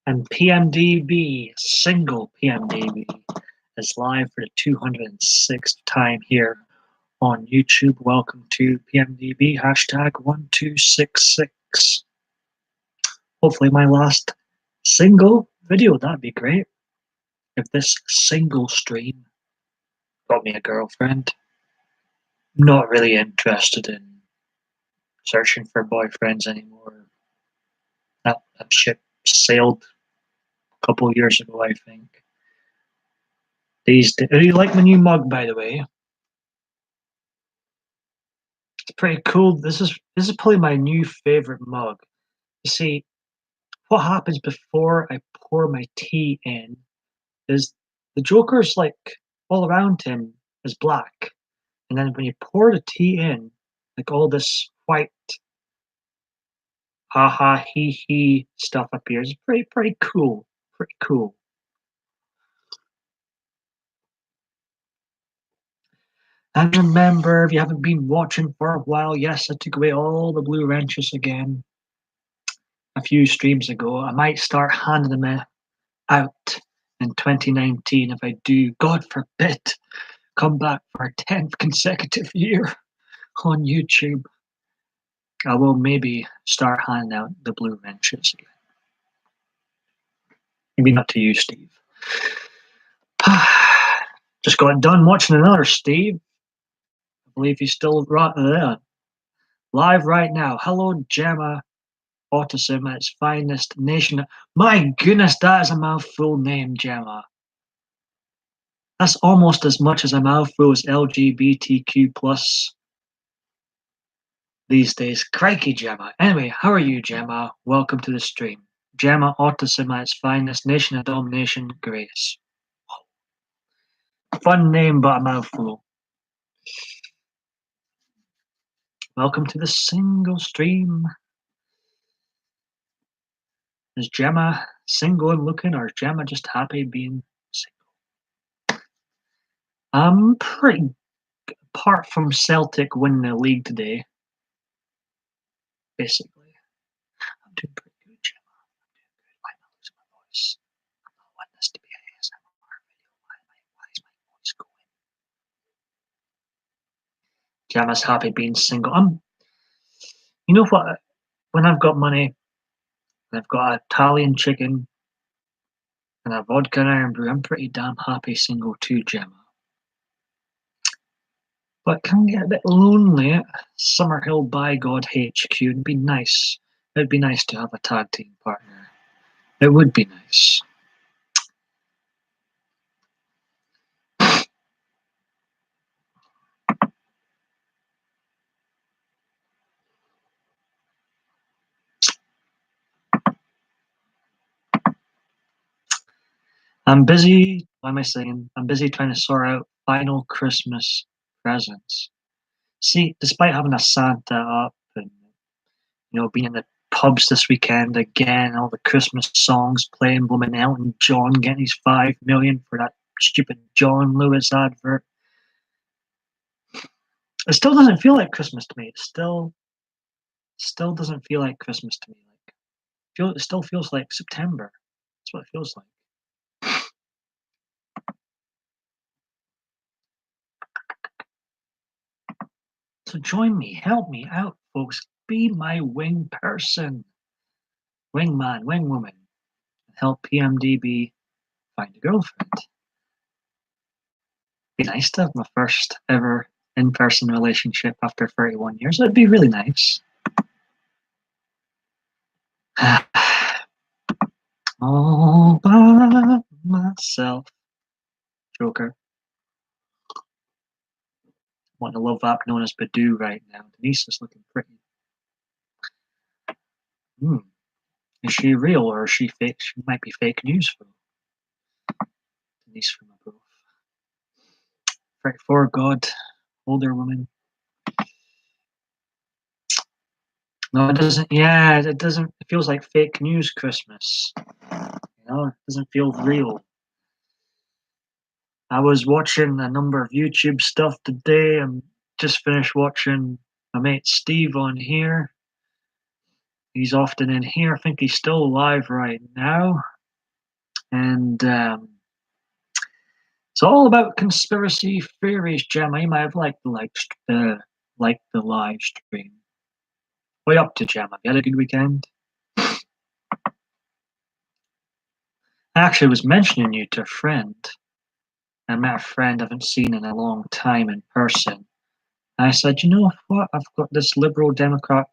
And PMDB, single PMDB, is live for the 206th time here on YouTube. Welcome to PMDB, hashtag 1266. Hopefully my last single video, that'd be great. If this single stream got me a girlfriend. Not really interested in searching for boyfriends anymore. That ship sailed a couple of years ago, I think. Do you like my new mug, by the way? It's pretty cool. This is probably my new favorite mug. You see, what happens before I pour my tea in is the Joker's like all around him is black, and then when you pour the tea in, like all this white ha ha he stuff appears. Pretty cool. Pretty cool. And remember, if you haven't been watching for a while, yes, I took away all the blue wrenches again a few streams ago. I might start handing them out in 2019 if I do, God forbid, come back for a 10th consecutive year on YouTube. I will maybe start handing out the blue wrenches again. Maybe not to you, Steve. Just got done watching another Steve. I believe he's still right there. Live right now. Hello, Gemma. Autism at its finest nation. My goodness, that is a mouthful name, Gemma. That's almost as much as a mouthful as LGBTQ plus these days. Crikey, Gemma. Anyway, how are you, Gemma? Welcome to the stream. Gemma, autism at its finest, nation of domination, grace. Fun name, but a mouthful. Welcome to the single stream. Is Gemma single and looking, or is Gemma just happy being single? I'm pretty, apart from Celtic winning the league today, basically, I'm doing pretty good, Gemma. I'm doing good. Why am I losing my voice? I'm not wanting this to be an ASMR video. Why is my voice going? Gemma's happy being single. You know what? When I've got money, and I've got Italian chicken, and a vodka and iron brew, I'm pretty damn happy single too, Gemma. But it can get a bit lonely at Summerhill by God HQ. It'd be nice. It'd be nice to have a tag team partner. It would be nice. I'm busy. Why am I saying? I'm busy trying to sort out final Christmas presents. See, despite having a Santa up and being in the pubs this weekend again, all the Christmas songs playing, blooming Elton John getting his 5 million for that stupid John Lewis advert. It still doesn't feel like Christmas to me. It still doesn't feel like Christmas to me. It still feels like September. That's what it feels like. So join me, help me out, folks. Be my wing person, wingman, wingwoman, and help PMDB find a girlfriend. Be nice to have my first ever in-person relationship after 31 years. It'd be really nice. All by myself. Joker. I'm on a love app known as Badoo right now. Denise is looking pretty. Is she real or is she fake? She might be fake news for Denise from above. Pray for God, older woman. No, it doesn't. Yeah, it doesn't. It feels like fake news Christmas. It doesn't feel real. I was watching a number of YouTube stuff today. I'm just finished watching my mate Steve on here. He's often in here. I think he's still alive right now. And it's all about conspiracy theories, Gemma. You might have liked the live stream. What are you up to, Gemma? You had a good weekend? I actually was mentioning you to a friend. I met a friend I haven't seen in a long time in person. And I said, you know what? I've got this liberal Democrat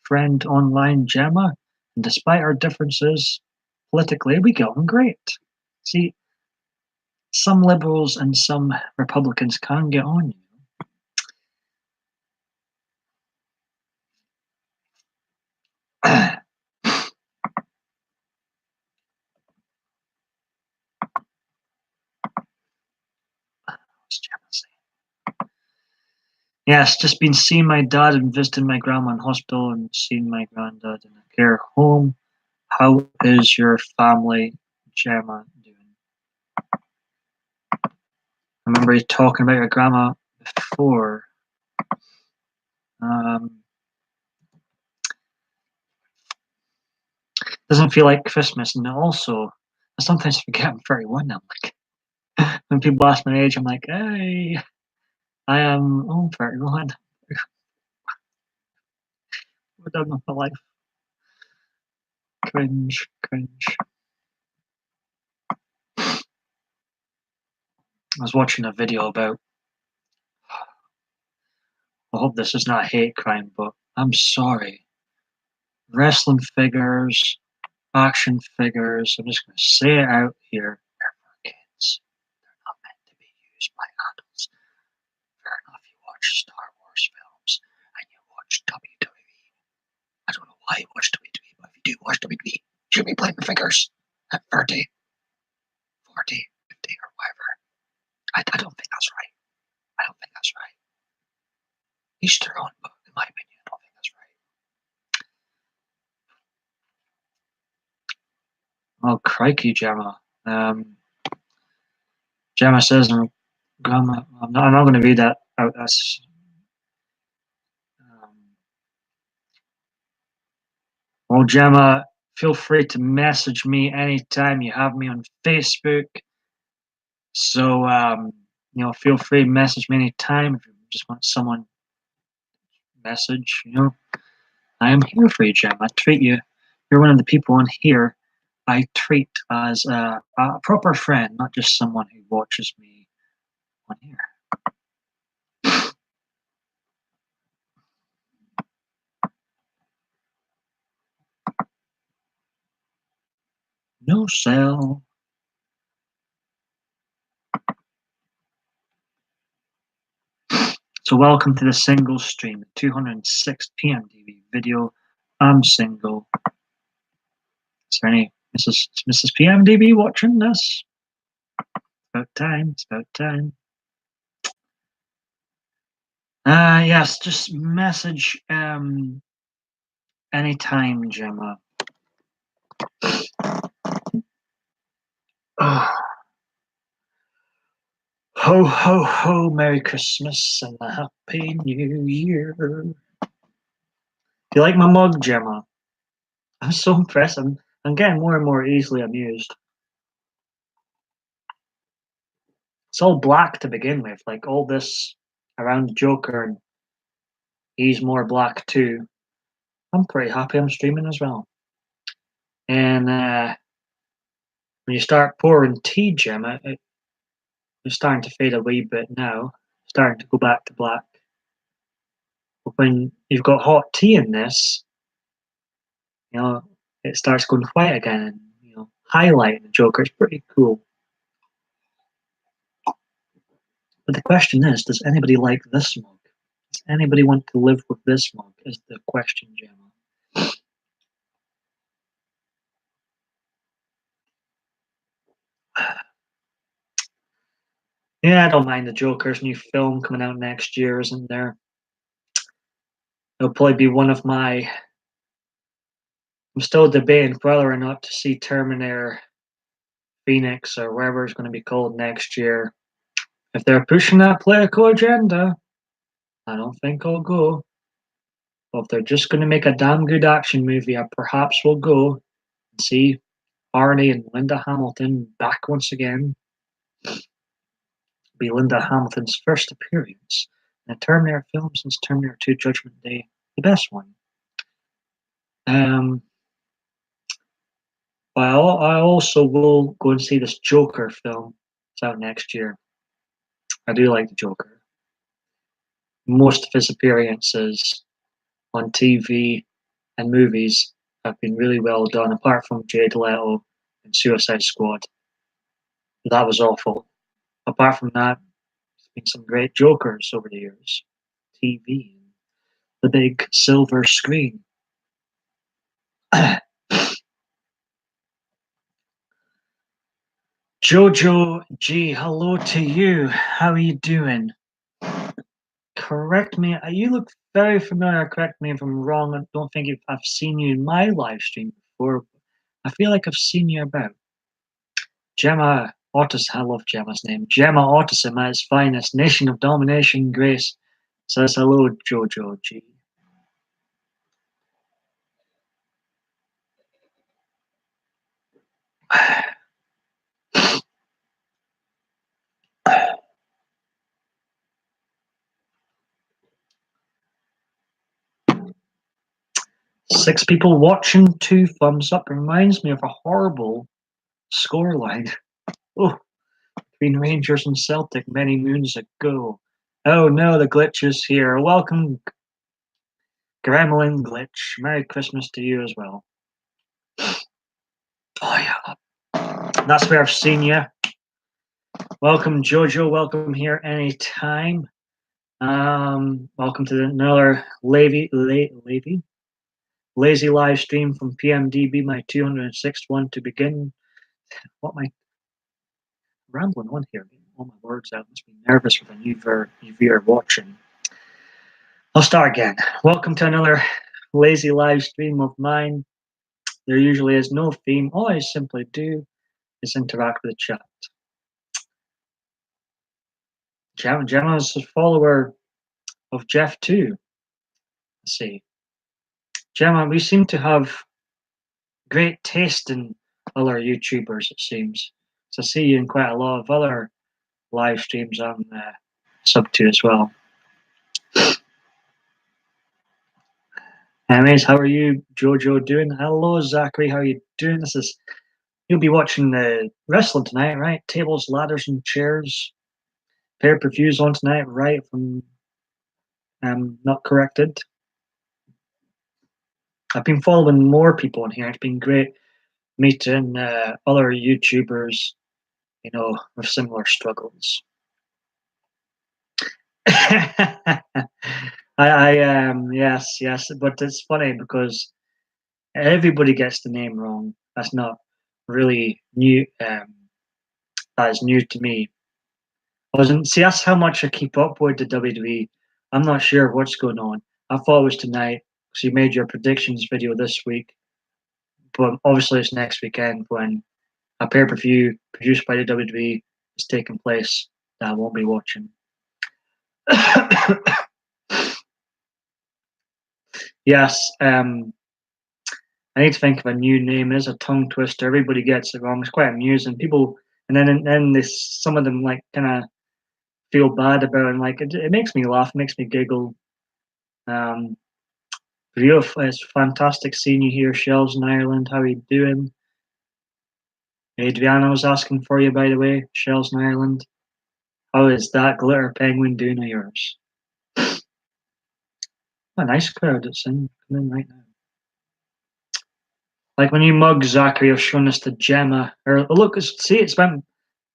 friend online, Gemma, and despite our differences politically, we get on great. See, some liberals and some Republicans can get on you. What's Gemma saying? Yes, just been seeing my dad and visiting my grandma in hospital and seeing my granddad in a care home. How is your family, Gemma, doing? I remember you talking about your grandma before. Doesn't feel like Christmas, and also I sometimes forget I'm 31. I'm like, when people ask my age, I'm like, hey, I am 31. We're done with my life. Cringe, cringe. I was watching a video about. I hope this is not hate crime, but I'm sorry. Wrestling figures, action figures. I'm just going to say it out here. They're for kids. They're not meant to be used by adults. Fair enough, you watch Star Wars films and you watch WWE. I don't know why you watch WWE, but if you do watch WWE, you should be playing the figures at 30, 40, 50, or whatever. I don't think that's right. I don't think that's right. Each their own, but in my opinion, I don't think that's right. Oh, crikey, Gemma. Gemma says, Grandma, I'm not going to read that out. That's, well, Gemma, feel free to message me anytime. You have me on Facebook. So, feel free to message me anytime if you just want someone message, I am here for you, Gemma. I treat you. You're one of the people on here I treat as a proper friend, not just someone who watches me on here. No sell. So welcome to the single stream, the 206 PMDB video. I'm single. Is there any Mrs. PMDB watching this? It's about time. It's about time. Yes, just message anytime, Gemma. Oh. Ho, ho, ho, Merry Christmas and a Happy New Year. Do you like my mug, Gemma? I'm so impressed. I'm getting more and more easily amused. It's all black to begin with, like all this around the Joker, and he's more black too. I'm pretty happy I'm streaming as well. And when you start pouring tea, Gemma, it's starting to fade a wee bit now, starting to go back to black. But when you've got hot tea in this, it starts going white again, and highlighting the Joker. It's pretty cool. But the question is, does anybody like this mug? Does anybody want to live with this mug? Is the question, Gemma. Yeah, I don't mind the Joker's new film coming out next year, isn't there? It'll probably be one of my. I'm still debating whether or not to see Terminator Phoenix or whatever it's going to be called next year. If they're pushing that political agenda, I don't think I'll go. Well, if they're just going to make a damn good action movie, I perhaps will go and see Arnie and Linda Hamilton back once again. Be Linda Hamilton's first appearance in a Terminator film since Terminator 2 Judgment Day, the best one. Well, I also will go and see this Joker film. It's out next year. I do like the Joker. Most of his appearances on TV and movies have been really well done, apart from Jared Leto and Suicide Squad. That was awful. Apart from that, there's been some great Jokers over the years. TV, the big silver screen. Jojo G, hello to you. How are you doing? Correct me. You look very familiar. Correct me if I'm wrong. I don't think I've seen you in my live stream before. I feel like I've seen you about. Gemma Otis. I love Gemma's name. Gemma Ottism at its finest. Nation of Domination Grace says hello, Jojo G. Six people watching, 2 thumbs up. Reminds me of a horrible scoreline. Oh, between Rangers and Celtic many moons ago. Oh no, the glitch is here. Welcome, Gremlin Glitch. Merry Christmas to you as well. Oh yeah, that's where I've seen you. Welcome, Jojo. Welcome here anytime. Welcome to another lazy live stream from PMDB, my 206th one to begin. What am I rambling on here? All my words out. Must be nervous with a new viewer watching. I'll start again. Welcome to another lazy live stream of mine. There usually is no theme. All I simply do is interact with the chat. Gemma's a follower of Jeff too. Let's see. Gemma, we seem to have great taste in other YouTubers, it seems. So I see you in quite a lot of other live streams I'm sub to as well. Anyways, how are you, Jojo, doing? Hello, Zachary, how are you doing? You'll be watching the wrestling tonight, right? Tables, ladders, and chairs. Pay-per-views on tonight, right? From not corrected. I've been following more people in here. It's been great meeting other YouTubers, with similar struggles. Yes, but it's funny because everybody gets the name wrong. That's not really new. That is new to me. See, that's how much I keep up with the WWE. I'm not sure what's going on. I thought it was tonight because you made your predictions video this week, but obviously it's next weekend when a pay-per-view produced by the WWE is taking place that I won't be watching. Yes, I need to think of a new name. It's a tongue twister. Everybody gets it wrong. It's quite amusing. People, and then some of them like kind of feel bad about it. And, like it makes me laugh, makes me giggle. It's fantastic seeing you here, Shells in Ireland. How are you doing? Adriana was asking for you, by the way. Shells in Ireland. How is that glitter penguin doing of yours? What a nice crowd it's in. Come in right now. Like when you mug Zachary of showing us the Gemma, or look, see, it's went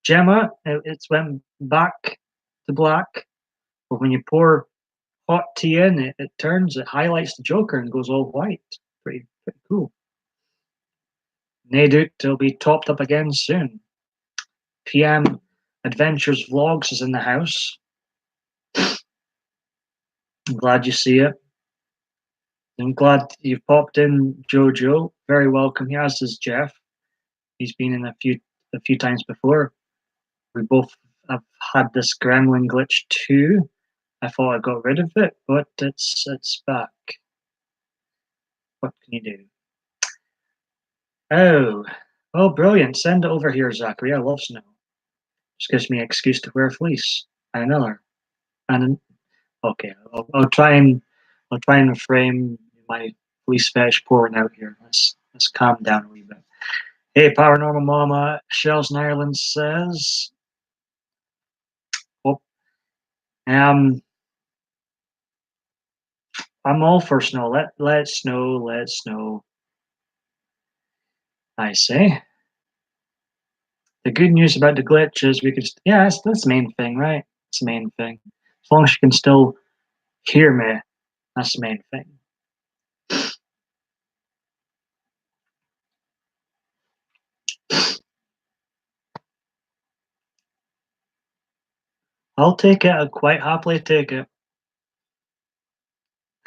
Gemma. It's went back to black, but when you pour hot tea in, it turns, it highlights the Joker and goes all white. Pretty cool. Nadut will be topped up again soon. PM Adventures Vlogs is in the house. I'm glad you see it. I'm glad you've popped in, Jojo. Very welcome here, as is Jeff. He's been in a few times before. We both have had this gremlin glitch too. I thought I got rid of it, but it's back. What can you do? Oh, brilliant. Send it over here, Zachary. I love snow. Just gives me an excuse to wear a fleece. And another. Okay, I'll try and refrain my fleece fetish pouring out here. Let's calm down a wee bit. Hey, Paranormal Mama, Shells in Ireland says, oh, um, I'm all for snow. Let snow, let snow. I say. The good news about the glitch is we can, yeah, that's the main thing, right? It's the main thing. As long as you can still hear me, that's the main thing. I'll take it. I'll quite happily take it.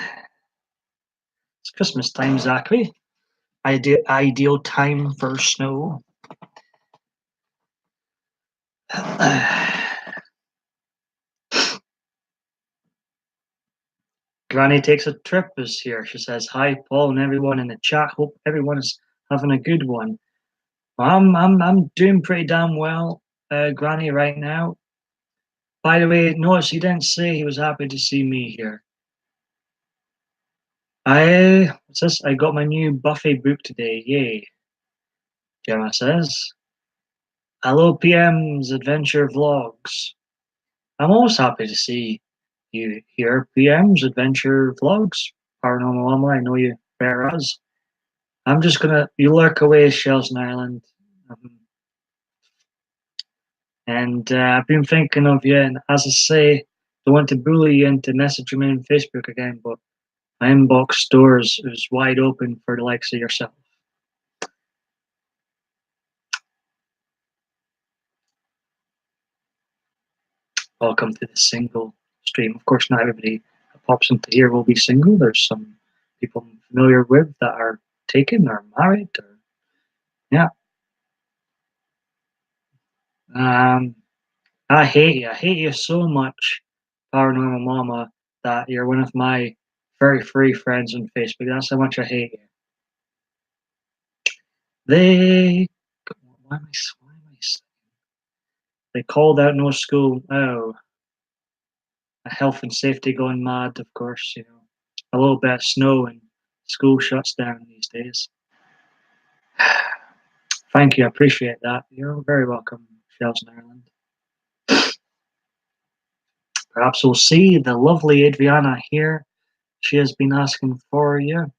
It's Christmas time, Zachary. Ideal time for snow. Granny Takes a Trip is here. She says, "Hi, Paul, and everyone in the chat. Hope everyone is having a good one." I'm doing pretty damn well, Granny, right now. By the way, notice he didn't say he was happy to see me here. What's this? I got my new Buffy book today. Yay. Gemma says, "Hello, PM's Adventure Vlogs." I'm always happy to see you here, PM's Adventure Vlogs. Paranormal Mama, I know you bear us. I'm just gonna, you lurk away, Shells in Ireland. And I've been thinking of you, and as I say, don't want to bully you into messaging me on Facebook again, but my inbox doors is wide open for the likes of yourself. Welcome to the single stream. Of course, not everybody that pops into here will be single. There's some people I'm familiar with that are taken or married, or yeah. I hate you. I hate you so much, Paranormal Mama, that you're one of my very free friends on Facebook. That's how much I hate you. They, why am I? They called out no school. Oh, health and safety going mad. Of course, you know, a little bit of snow and school shuts down these days. Thank you, I appreciate that. You're very welcome, Shells in Ireland. Perhaps we'll see the lovely Adriana here. She has been asking for you.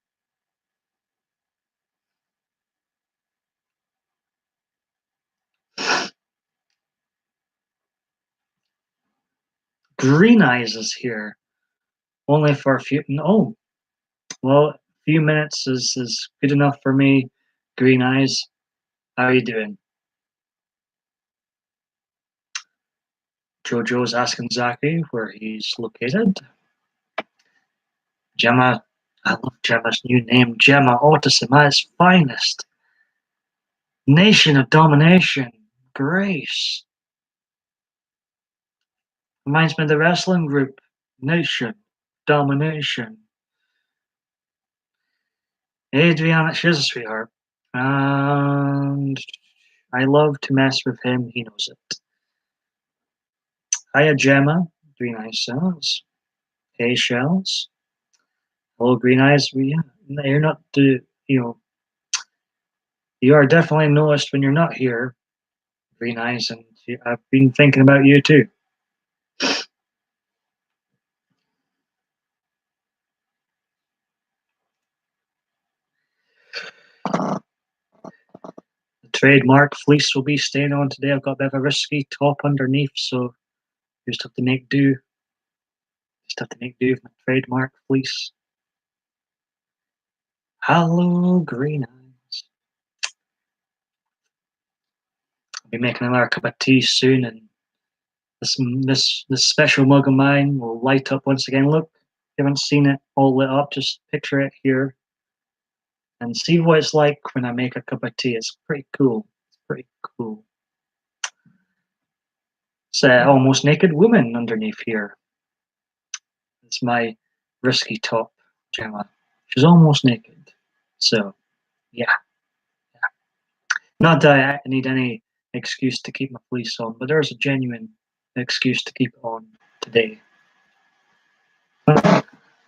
Green Eyes is here. Only for a few. Oh, well, a few minutes is good enough for me. Green Eyes, how are you doing? Jojo's asking Zaki where he's located. Gemma, I love Gemma's new name. Gemma Autism at its finest. Nation of Domination. Grace. Reminds me of the wrestling group. Nation. Domination. Adriana, she's a sweetheart. And I love to mess with him. He knows it. Hiya, Gemma. Green Eyes Cells. Hey, Shells. Hello, Green Eyes. You're not the, you know, you are definitely noticed when you're not here, Green Eyes, and I've been thinking about you too. The trademark fleece will be staying on today. I've got a bit of a risky top underneath, so just have to make do. Just have to make do with my trademark fleece. Hello, Green Eyes. I'll be making another cup of tea soon, and this special mug of mine will light up once again. Look, if you haven't seen it all lit up, just picture it here and see what it's like when I make a cup of tea. It's pretty cool. It's pretty cool. It's an almost naked woman underneath here. It's my risky top, Gemma. She's almost naked. So yeah. Not that I need any excuse to keep my fleece on, but there's a genuine excuse to keep it on today.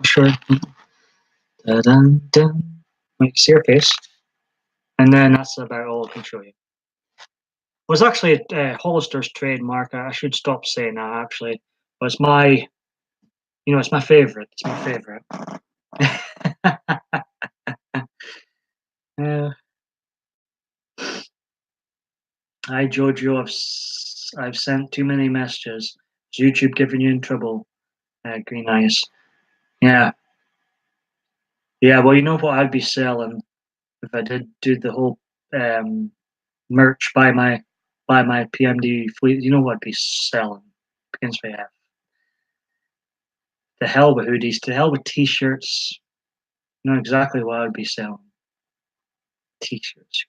Sure. Dun-dun-dun. Wait, see your face. And then that's about all I can show you. It was actually Hollister's trademark. I should stop saying that actually. But it's my, it's my favorite. It's my favorite. Hi Jojo, I've sent too many messages. Is YouTube giving you in trouble? Green eyes. Yeah. Yeah, well, you know what I'd be selling if I did do the whole merch by my PMD fleet. You know what I'd be selling? Begins with F. To hell with hoodies. To hell with t-shirts. You know exactly what I'd be selling. T-shirts.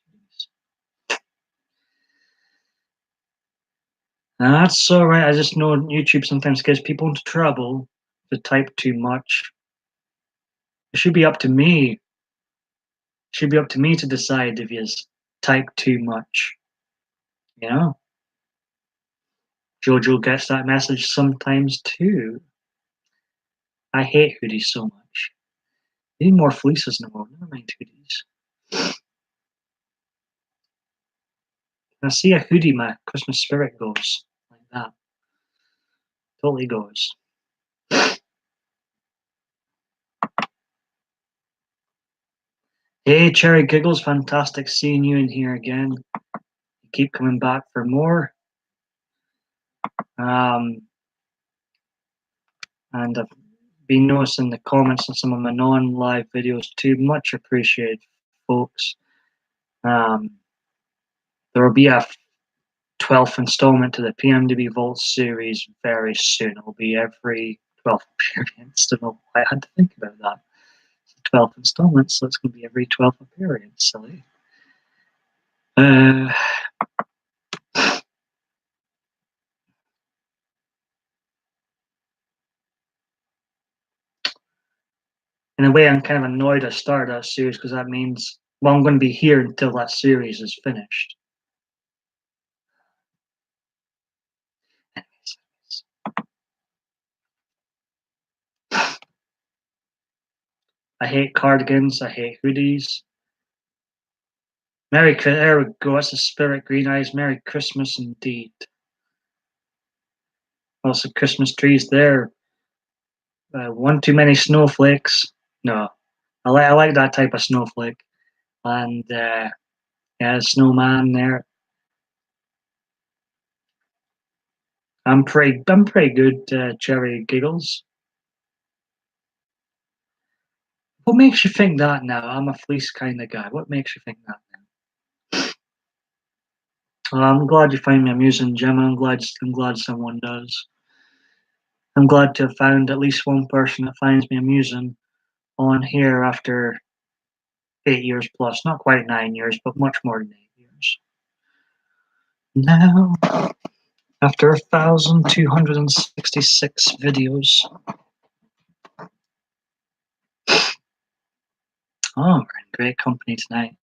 That's all right. I just know YouTube sometimes gets people into trouble to type too much. It should be up to me. It should be up to me to decide if you type too much. You know? Jojo gets that message sometimes too. I hate hoodies so much. I need more fleeces in the world. Never mind hoodies. When I see a hoodie, my Christmas spirit goes like that. Totally goes. Hey, Cherry Giggles, fantastic seeing you in here again. You keep coming back for more. And I've been noticing the comments on some of my non-live videos too. Much appreciated, folks. There will be a 12th installment to the PMDB Vault series very soon. It will be every 12th appearance. Don't know why I had to think about that. 12th installment, so it's going to be every 12th appearance. Silly. In a way, I'm kind of annoyed I started that series because that means, well, I'm going to be here until that series is finished. Anyways. I hate cardigans. I hate hoodies. Merry Christmas. There we go. That's the spirit, Green Eyes. Merry Christmas indeed. Also, Christmas trees there. One too many snowflakes. No, I like that type of snowflake. And yeah, snowman there. I'm pretty good, Cherry Giggles. What makes you think that now? I'm a fleece kind of guy. What makes you think that now? Well, I'm glad you find me amusing, Gemma. I'm glad someone does. I'm glad to have found at least one person that finds me amusing on here after 8 years plus. Not quite 9 years, but much more than 8 years. Now, after 1,266 videos. Oh, we're in great company tonight.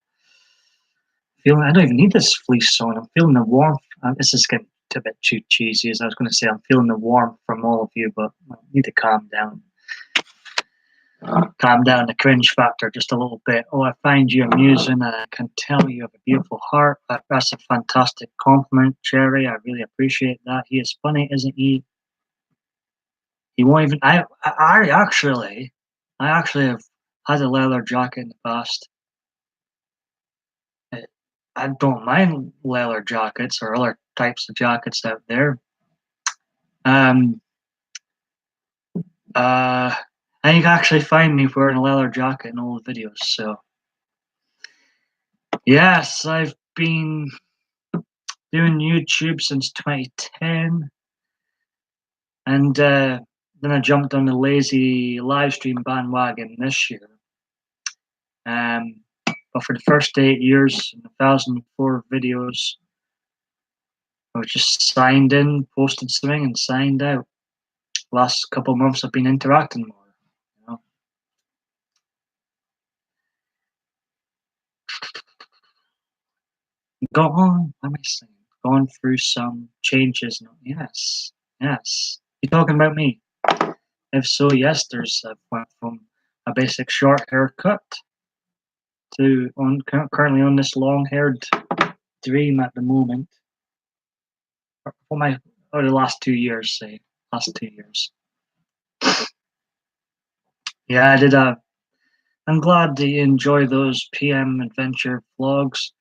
I don't even need this fleece on. I'm feeling the warmth. This is getting a bit too cheesy, as I was going to say. I'm feeling the warmth from all of you, but I need to calm down. Calm down the cringe factor just a little bit. Oh, I find you amusing, and I can tell you have a beautiful heart. That's a fantastic compliment, Cherry. I really appreciate that. He is funny, isn't he? He won't even. I actually have had a leather jacket in the past. I don't mind leather jackets or other types of jackets out there. And you can actually find me wearing a leather jacket in all the videos. So yes, I've been doing YouTube since 2010, and then I jumped on the lazy live stream bandwagon this year. But for the first 8 years and 1,004 videos, I was just signed in, posted something, and signed out. Last couple of months, I've been interacting more. Gone. What am I saying? Gone through some changes. No, yes, yes. You talking about me? If so, yes. There's went from a basic short haircut to currently on this long-haired dream at the moment. For my the last 2 years, say last 2 years. Yeah, I did. I'm glad that you enjoy those PM adventure vlogs.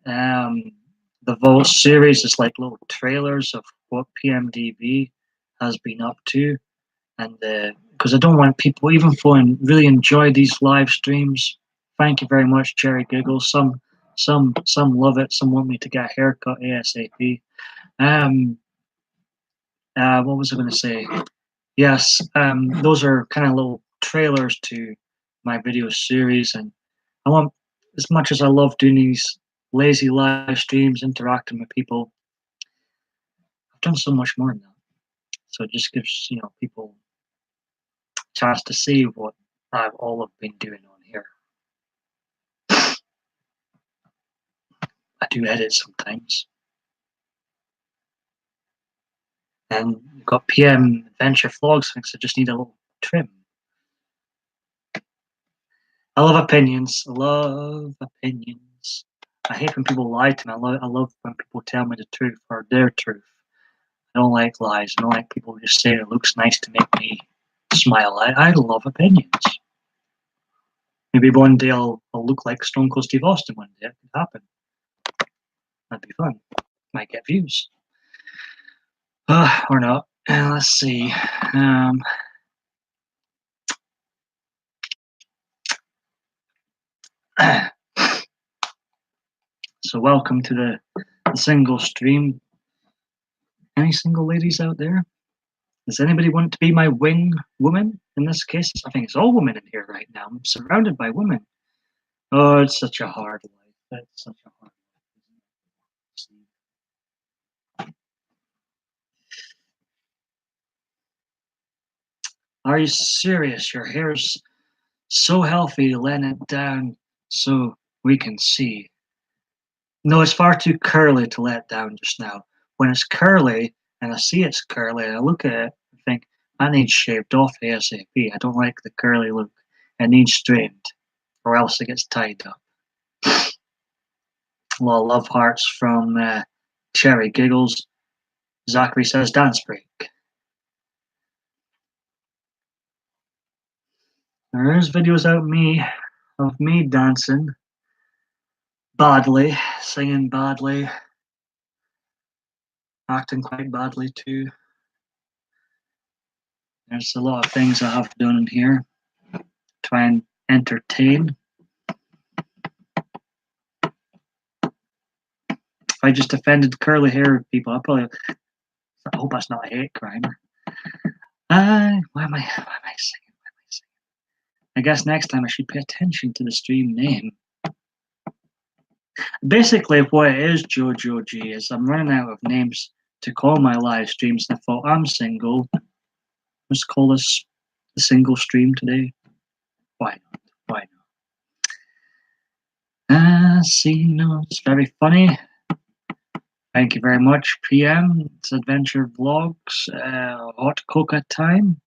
The Vault series is like little trailers of what PMDB has been up to, and because I don't want people, even if I really enjoy these live streams. Thank you very much, Jerry Giggles. Some love it. Some want me to get a haircut ASAP. What was I going to say? Yes, those are kind of little trailers to my video series, and I want, as much as I love doing these lazy live streams, interacting with people, I've done so much more than that. So it just gives people a chance to see what I've all have been doing on here. I do edit sometimes, and you've got PM adventure vlogs. Things I just need a little trim. I love opinions. I love opinions. I hate when people lie to me. I love when people tell me the truth or their truth. I don't like lies. I don't like people who just say it looks nice to make me smile. I love opinions. Maybe one day I'll look like Stone Cold Steve Austin one day. It could happen. That'd be fun. Might get views. Or not. Let's see. So welcome to the single stream. Any single ladies out there? Does anybody want to be my wing woman? In this case, I think it's all women in here right now. I'm surrounded by women. Oh, it's such a hard life. It's such a hard life. Are you serious? Your hair's so healthy, letting it down so we can see. No, it's far too curly to let down just now. When it's curly, and I see it's curly, and I look at it and think, that needs shaved off ASAP. I don't like the curly look. It needs straightened, or else it gets tied up. A lot of love hearts from Cherry Giggles. Zachary says dance break. There's videos of me dancing badly, singing badly, acting quite badly too. There's a lot of things I have done in here. Try and entertain. If I just offended curly haired people, I hope that's not a hate crime. Why am I singing? I guess next time I should pay attention to the stream name. Basically, what it is, Jojo G, is I'm running out of names to call my live streams, and I thought, I'm single. Let's call this the single stream today. Why not? Why not? See, no, it's very funny. Thank you very much, PM. It's Adventure Vlogs. Hot coca time.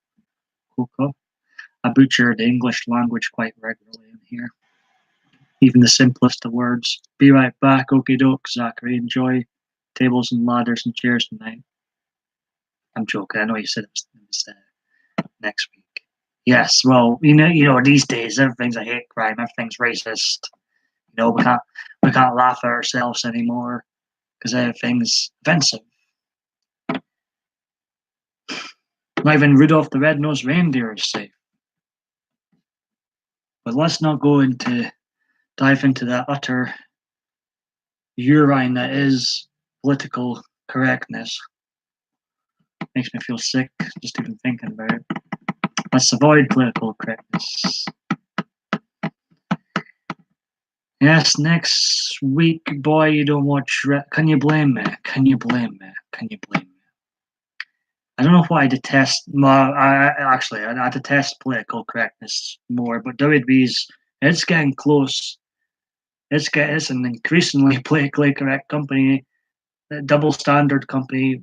Coca. I butcher the English language quite regularly in here. Even the simplest of words. Be right back. Okie doke, Zachary. Enjoy tables and ladders and chairs tonight. I'm joking. I know you said it was next week. Yes, well, you know, these days everything's a hate crime. Everything's racist. You know, we can't laugh at ourselves anymore because everything's offensive. Not even Rudolph the Red-Nosed Reindeer is safe. But let's not dive into that utter urine that is political correctness. Makes me feel sick just even thinking about it. Let's avoid political correctness. Yes, next week, boy, you don't watch. Can you blame me? Can you blame me? Can you blame me? I don't know what I detest. I detest political correctness more, but WWE's it's getting close. it's an increasingly politically correct company, a double standard company,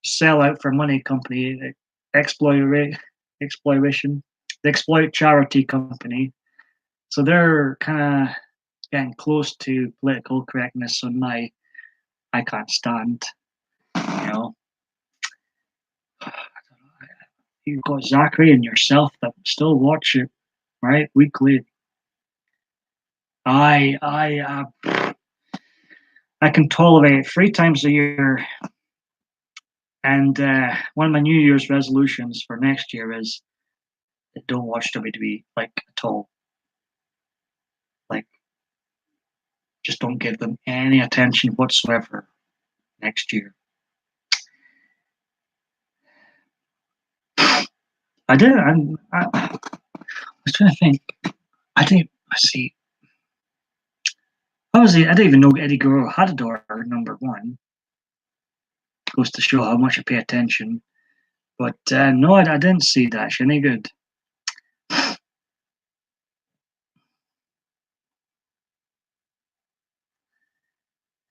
sell out for money company, exploitation, the exploit charity company. So they're kind of getting close to political correctness on I can't stand. You know, you've got Zachary and yourself that still watch it, right, weekly. I can tolerate 3 times a year, and one of my New Year's resolutions for next year is don't watch WWE like at all. Like, just don't give them any attention whatsoever next year. I did. I was trying to think. I see. Obviously, I didn't even know Eddie Guerrero had a daughter. Number one goes to show how much I pay attention. But no, I didn't see that. She any good.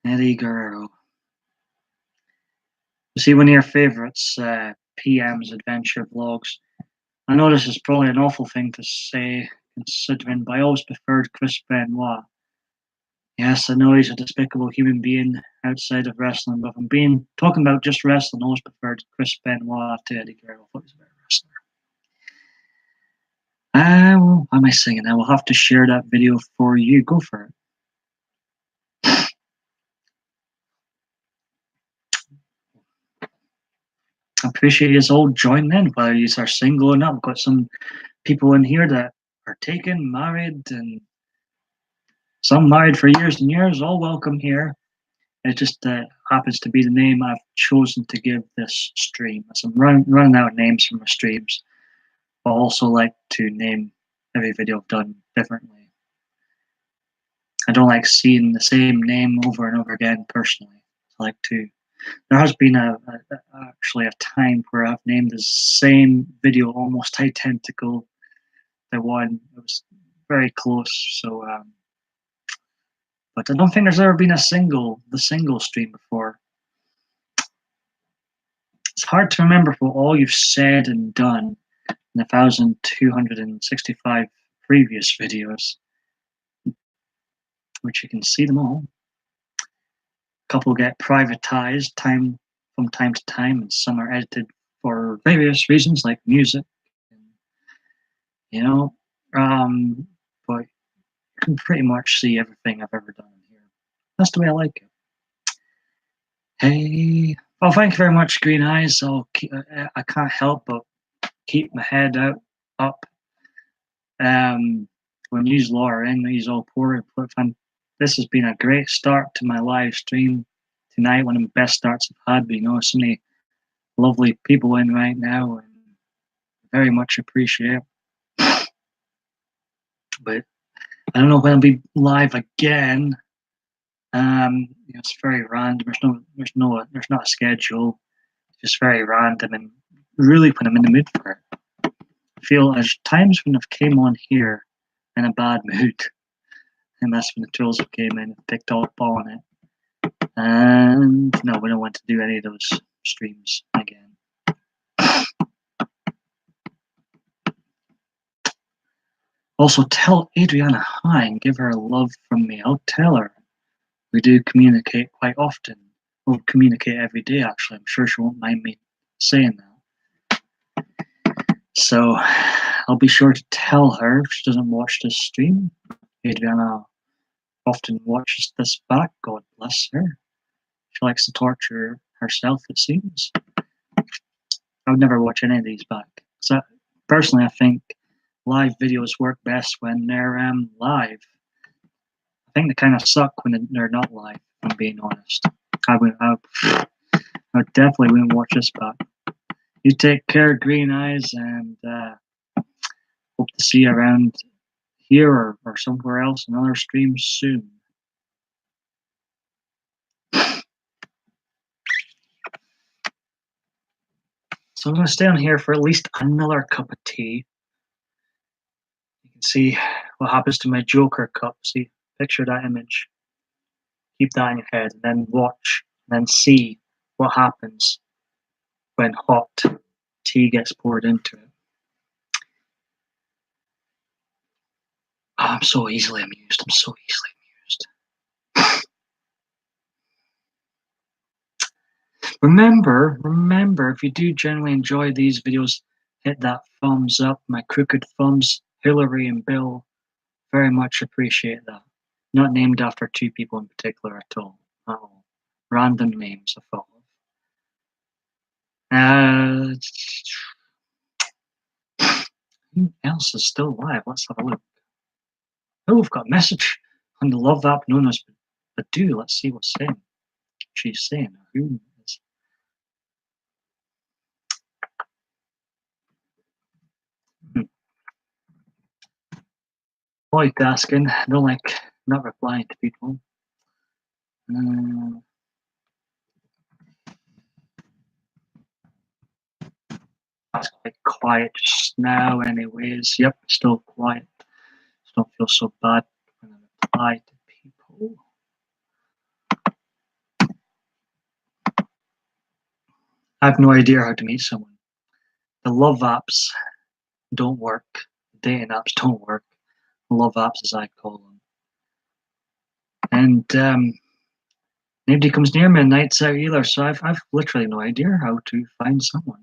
Eddie Guerrero. You see, one of your favorites, PM's adventure vlogs. I know this is probably an awful thing to say, considering, but I always preferred Chris Benoit. Yes, I know he's a despicable human being outside of wrestling, but if I'm talking about just wrestling, I always preferred Chris Benoit to Eddie Guerrero. I thought he was a better wrestler. Well, why am I singing? I will have to share that video for you. Go for it. I appreciate you all joining in, whether you are single or not. We've got some people in here that are taken, married, and some married for years and years. All welcome here. It just happens to be the name I've chosen to give this stream. As I'm running out of names for my streams, but I also like to name every video I've done differently. I don't like seeing the same name over and over again personally. I like to. There has been actually a time where I've named the same video almost identical to one. It was very close. So, but I don't think there's ever been the single stream before. It's hard to remember what all you've said and done in 1,265 previous videos, which you can see them all. A couple get privatized from time to time, and some are edited for various reasons, like music. But you can pretty much see everything I've ever done here. That's the way I like it. Hey, well, thank you very much, Green Eyes. I can't help but keep my head up. When you lot are in, these all poor. This has been a great start to my live stream tonight. One of the best starts I've had. But, so many lovely people in right now, and very much appreciate it. But I don't know when I'll be live again. It's very random. There's not a schedule. It's just very random, and really when I'm in the mood for it. I feel there's times when I've came on here in a bad mood, and that's when the tools have came in and picked up on it. And no, we don't want to do any of those streams again. Also, tell Adriana hi and give her a love from me. I'll tell her. We do communicate quite often. We'll communicate every day, actually. I'm sure she won't mind me saying that. So I'll be sure to tell her if she doesn't watch this stream. Adriana often watches this back. God bless her. She likes to torture herself, it seems. I would never watch any of these back. So personally, I think live videos work best when they're live. I think they kind of suck when they're not live, if I'm being honest. I would definitely wouldn't watch this back. You take care, Green Eyes, and hope to see you around here or somewhere else in other streams soon. So I'm going to stay on here for at least another cup of tea. You can see what happens to my Joker cup. See, Picture that image. Keep that in your head, and then watch, and then see what happens when hot tea gets poured into it. Oh, I'm so easily amused. I'm so easily amused. Remember, if you do generally enjoy these videos, hit that thumbs up. My crooked thumbs, Hillary and Bill, very much appreciate that. Not named after two people in particular at all. At all. Random names I thought of. Who else is still alive? Let's have a look. Oh, we've got a message on the love app known as Badu. Let's see what's saying. She's saying who is. Multitasking. I don't like not replying to people. That's quite quiet just now, anyways. Yep, still quiet. Just don't feel so bad when I reply to people. I have no idea how to meet someone. The love apps don't work. The dating apps don't work. Love apps, as I call them. And nobody comes near me on nights out either, so I've literally no idea how to find someone.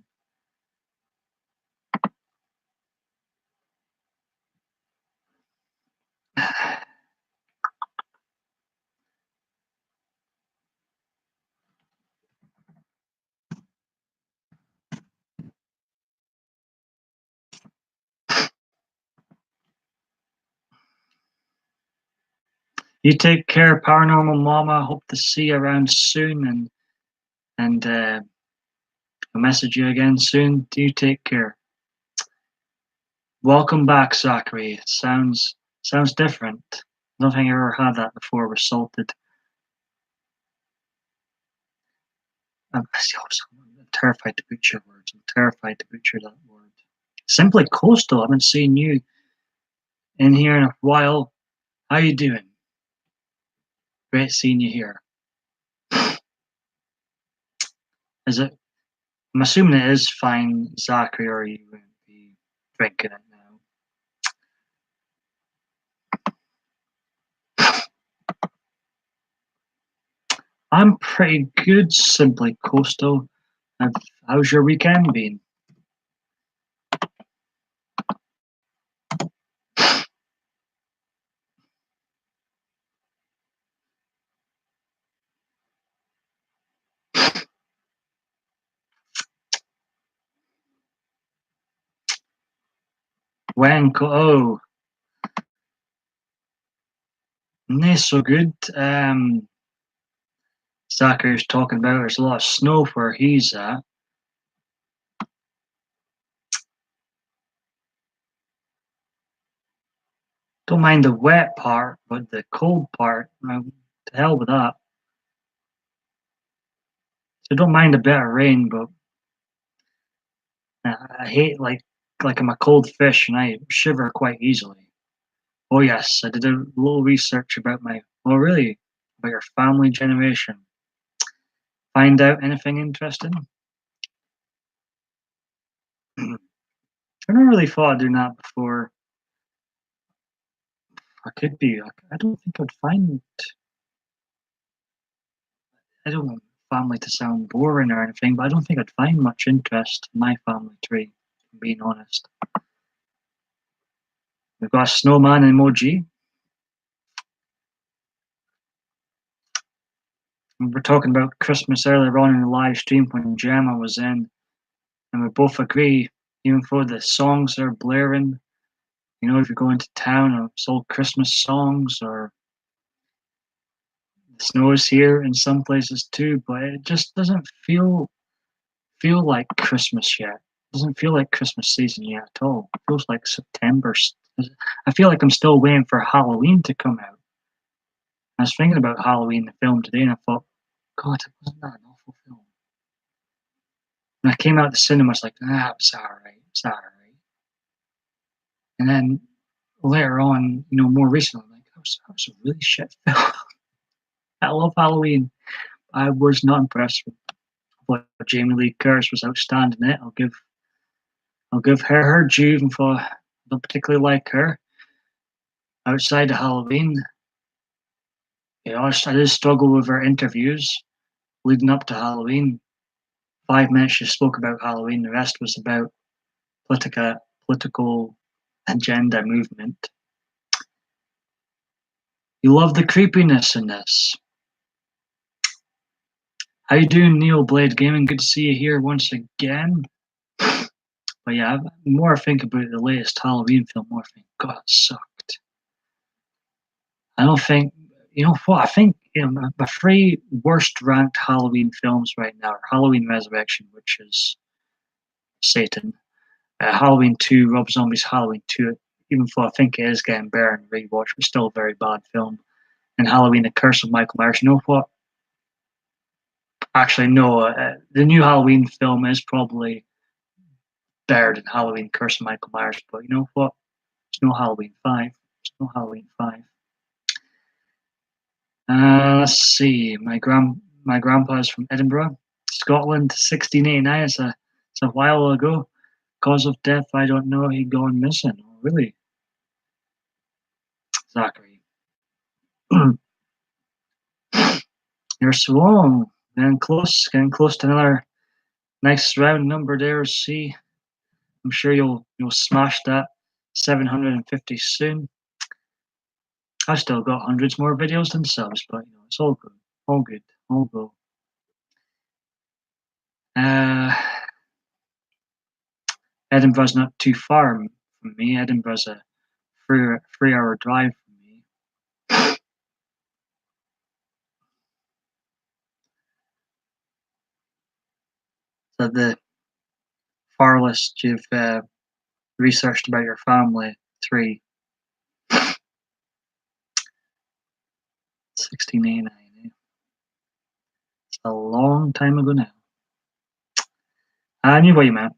You take care, Paranormal Mama. Hope to see you around soon, and I'll message you again soon. Do you take care? Welcome back, Zachary. It sounds different. I don't think I ever had that before. We're salted. I'm terrified to butcher words. I'm terrified to butcher that word. Simply Coastal. I haven't seen you in here in a while. How you doing? Great seeing you here. Is it? I'm assuming it is fine, Zachary, or you wouldn't be drinking it now. I'm pretty good, Simply Coastal. How's your weekend been? Oh, not so good. Zachary's talking about there's a lot of snow where he's at. Don't mind the wet part, but the cold part, to hell with that. So don't mind a bit of rain, but I hate like I'm a cold fish and I shiver quite easily. Oh yes, I did a little research about about your family generation. Find out anything interesting? I never really thought of doing that before. I could be. I don't think I'd find. I don't want family to sound boring or anything, but I don't think I'd find much interest in my family tree, if I'm being honest. We've got a snowman emoji. We were talking about Christmas earlier on in the live stream when Gemma was in, and we both agree, even though the songs are blaring, if you go into town and it's all Christmas songs, or the snow is here in some places too, but it just doesn't feel like Christmas yet. It doesn't feel like Christmas season yet at all. It feels like September. I feel like I'm still waiting for Halloween to come out. I was thinking about Halloween, the film today, and I thought, God, wasn't that an awful film? And I came out of the cinema, I was like, it's alright, And then later on, more recently, I'm like, was a really shit film. I love Halloween. I was not impressed with what Jamie Lee Curtis was outstanding in it. I'll give her due, even though I don't particularly like her. Outside of Halloween, I did struggle with her interviews leading up to Halloween. 5 minutes she spoke about Halloween, the rest was about political agenda movement. You love the creepiness in this. How you doing, Neil Blade Gaming? Good to see you here once again. But yeah, the more I think about the latest Halloween film, more I think, God, it sucked. I don't think, you know what, I think my three worst ranked Halloween films right now are Halloween Resurrection, which is Satan, Halloween 2, Rob Zombie's Halloween 2, even though I think it is getting better in rewatch, but still a very bad film, and Halloween The Curse of Michael Myers. You know what? Actually, no, the new Halloween film is probably better than Halloween Curse of Michael Myers, but you know what? There's no Halloween 5. There's no Halloween 5. Let's see. My grandpa is from Edinburgh, Scotland, 1689. It's a while ago. Cause of death, I don't know. He'd gone missing. Oh, really? Zachary. You're swung. Getting close to another nice round number there. See, I'm sure you'll smash that 750 soon. I've still got hundreds more videos than subs, but it's all good. All good. All good. Edinburgh's not too far from me. Edinburgh's a 3 hour drive from me. So the farthest you've researched about your family, 3. 1689. It's a long time ago now. I knew what you meant.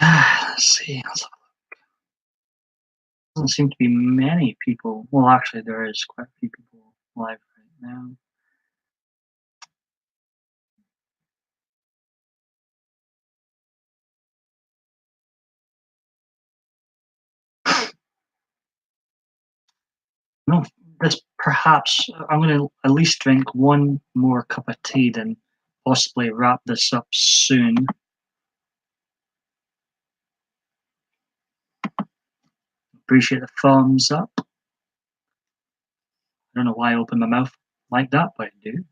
Let's see. Doesn't seem to be many people. Well, actually, there is quite a few people live right now. No, this perhaps I'm going to at least drink one more cup of tea, then possibly wrap this up soon. Appreciate the thumbs up. I don't know why I opened my mouth like that, but I do.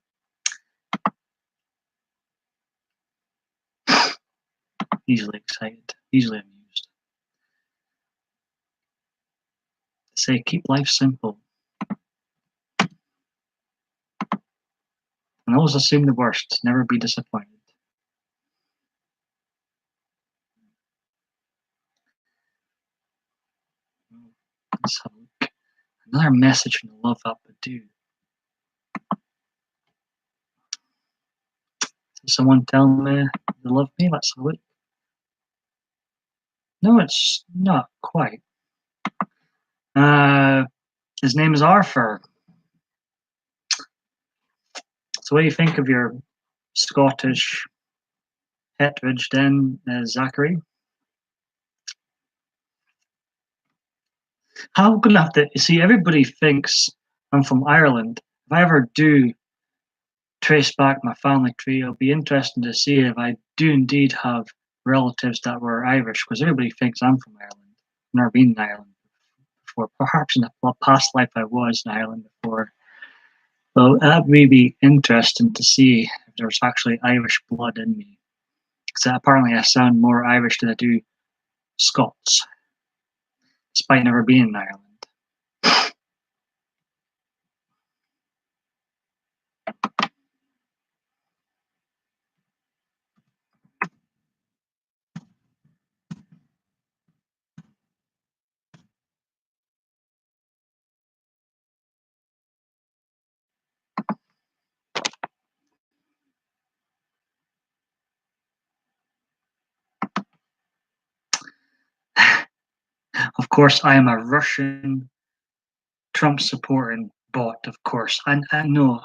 Easily excited, easily amused. Say, keep life simple. And always assume the worst, never be disappointed. Let's have a look. Another message from the Love Up Do. Is someone telling me they love me? Let's have a look. No, it's not quite. His name is Arthur. So what do you think of your Scottish heritage then, Zachary? How I'm gonna have to see, everybody thinks I'm from Ireland. If I ever do trace back my family tree, it'll be interesting to see if I do indeed have relatives that were Irish, because everybody thinks I'm from Ireland. I've never been in Ireland before. Perhaps in a past life I was in Ireland before. So that'd really be interesting to see if there's actually Irish blood in me. Because apparently I sound more Irish than I do Scots, despite never being in Ireland. Of course, I am a Russian Trump supporting bot, of course. I know,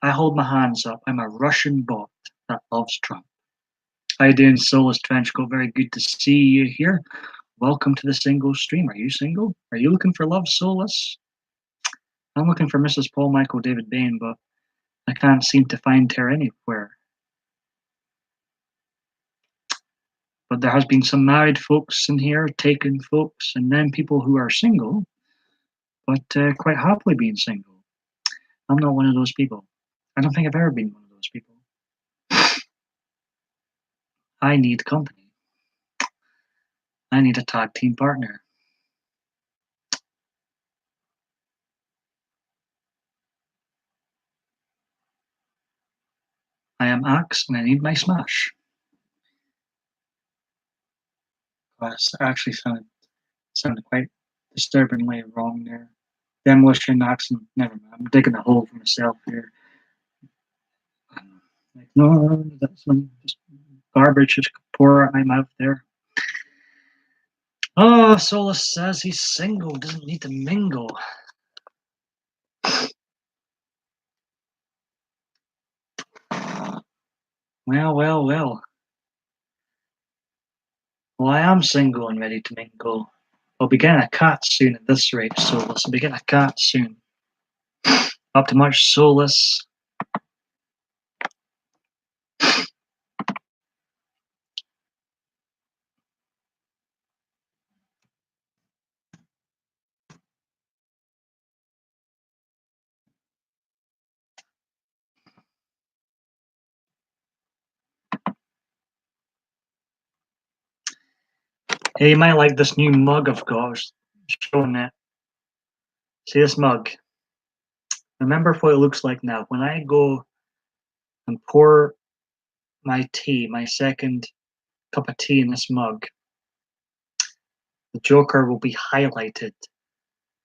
I hold my hands up. I'm a Russian bot that loves Trump. How you doing, Solus Trenchcoat? Very good to see you here. Welcome to the single stream. Are you single? Are you looking for love, Solus? I'm looking for Mrs. Paul Michael David Bain, but I can't seem to find her anywhere. But there has been some married folks in here, taken folks, and then people who are single, but quite happily being single. I'm not one of those people. I don't think I've ever been one of those people. I need company. I need a tag team partner. I am Axe and I need my smash. That's actually sounded quite disturbingly wrong there. Demolition accent, never mind. I'm digging a hole for myself here. Like, no, that's just garbage, just pour I'm out there. Oh, Solus says he's single, doesn't need to mingle. Well. Well, I am single and ready to mingle. I'll be getting a cat soon at this rate, Solus. I'll be getting a cat soon. Up to much, Solus. Hey, you might like this new mug I've got. I was showing it. See this mug? Remember what it looks like now. When I go and pour my tea, my second cup of tea in this mug, the Joker will be highlighted.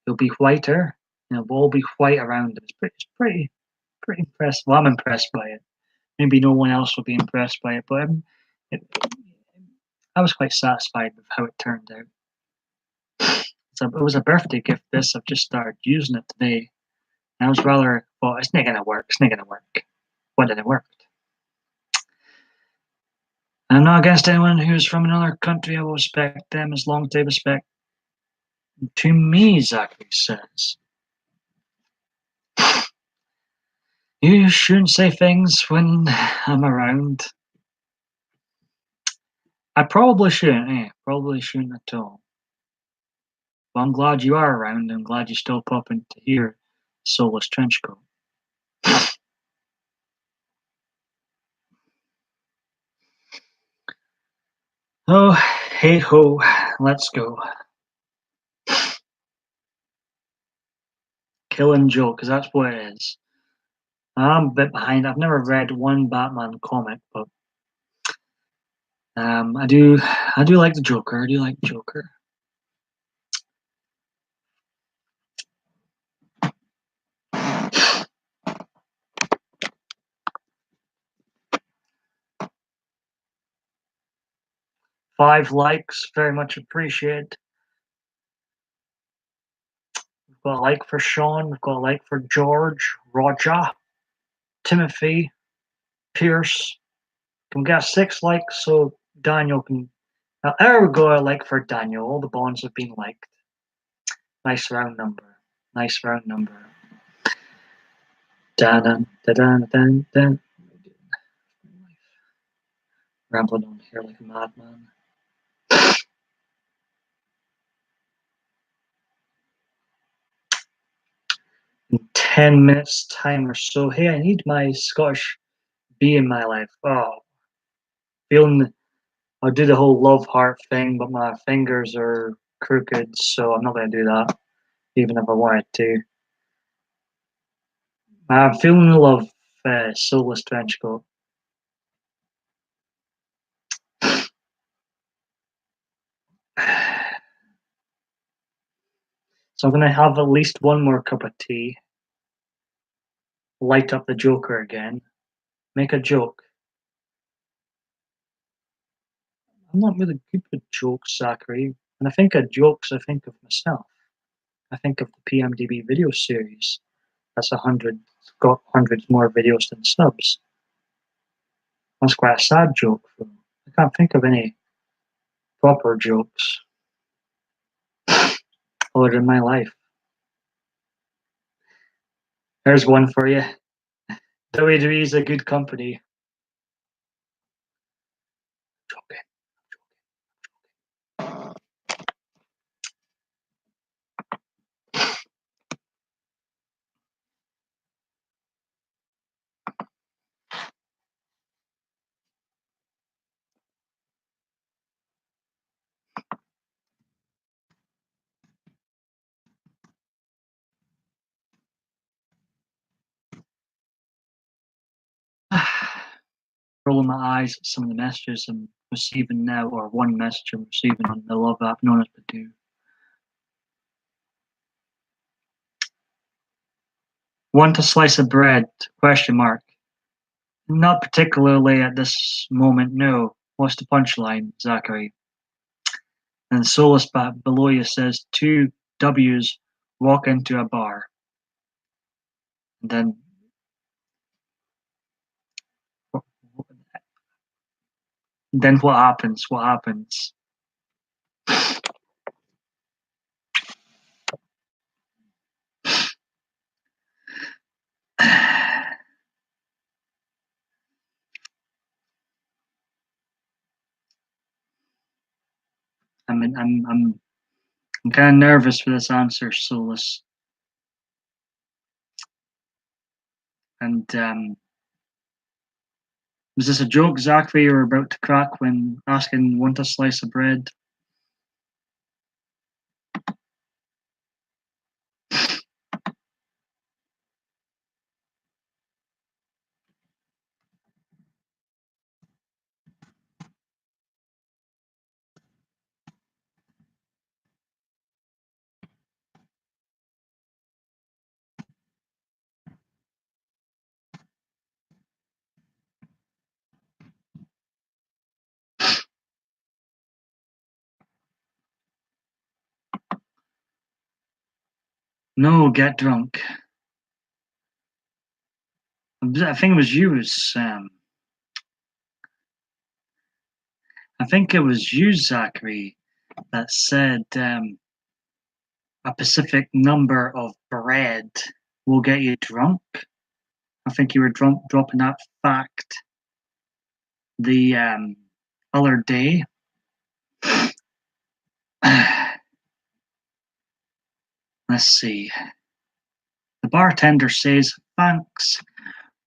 It'll be whiter, and it will all be white around it. It's pretty impressed. Well, I'm impressed by it. Maybe no one else will be impressed by it, but it, I was quite satisfied with how it turned out. It was a birthday gift. This I've just started using it today. And I was rather, well, it's not gonna work. It's not gonna work. What did it work? I'm not against anyone who's from another country. I will respect them as long as they respect to me, Zachary says. You shouldn't say things when I'm around. I probably shouldn't, Probably shouldn't at all. But I'm glad you are around. I'm glad you still pop in to hear Solus Trenchcoat. Oh, hey ho, let's go. Kill and joke, because that's what it is. I'm a bit behind. I've never read one Batman comic, but I do like the Joker. I do like Joker. Five likes, very much appreciated. We've got a like for Sean. We've got a like for George, Roger, Timothy, Pierce. Can we get 6 likes so Daniel can? There we go. A like for Daniel. All the bonds have been liked. Nice round number. Nice round number. Dun dun dun dun dun. Rambling on here like a madman. In 10 minutes time or so. Hey, I need my Scottish bee in my life. Oh, feeling. I'll do the whole love heart thing, but my fingers are crooked, so I'm not going to do that, even if I wanted to. I'm feeling the love, Soulless Trenchcoat. So I'm going to have at least one more cup of tea, light up the Joker again, make a joke. I'm not really good with jokes, Zachary. When I think of jokes, I think of myself. I think of the PMDB video series. That's got hundreds more videos than subs. That's quite a sad joke, though. I can't think of any proper jokes other than my life. There's one for you. WWE is a good company. Joking. Rolling my eyes at some of the messages I'm receiving now, or one message I'm receiving on the love app known as Badoo. Want a slice of bread? Question mark. Not particularly at this moment, no. What's the punchline, Zachary? And Solus below you says, two W's walk into a bar. And then what happens? What happens? I'm kind of nervous for this answer, Solus. And was this a joke, Zachary, you were about to crack when asking want a slice of bread? No, get drunk. I think it was you, Sam. I think it was you, Zachary, that said a specific number of bread will get you drunk. I think you were dropping that fact the other day. Let's see. The bartender says, thanks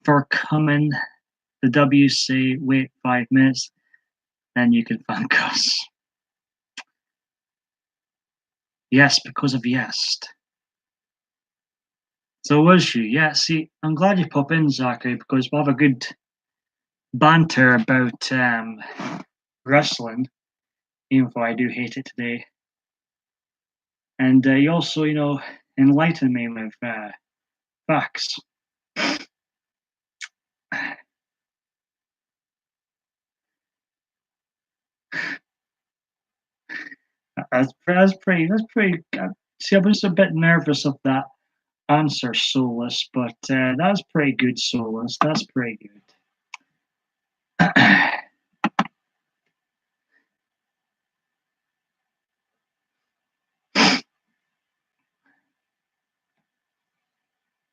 for coming. The W say, wait 5 minutes, then you can thank us. Yes, because of yes. So was you? Yeah, see, I'm glad you pop in, Zachary, because we'll have a good banter about wrestling, even though I do hate it today. And you also, enlighten me with facts. That's pretty. See, I was a bit nervous of that answer, Solus, but that's pretty good, Solus. That's pretty good.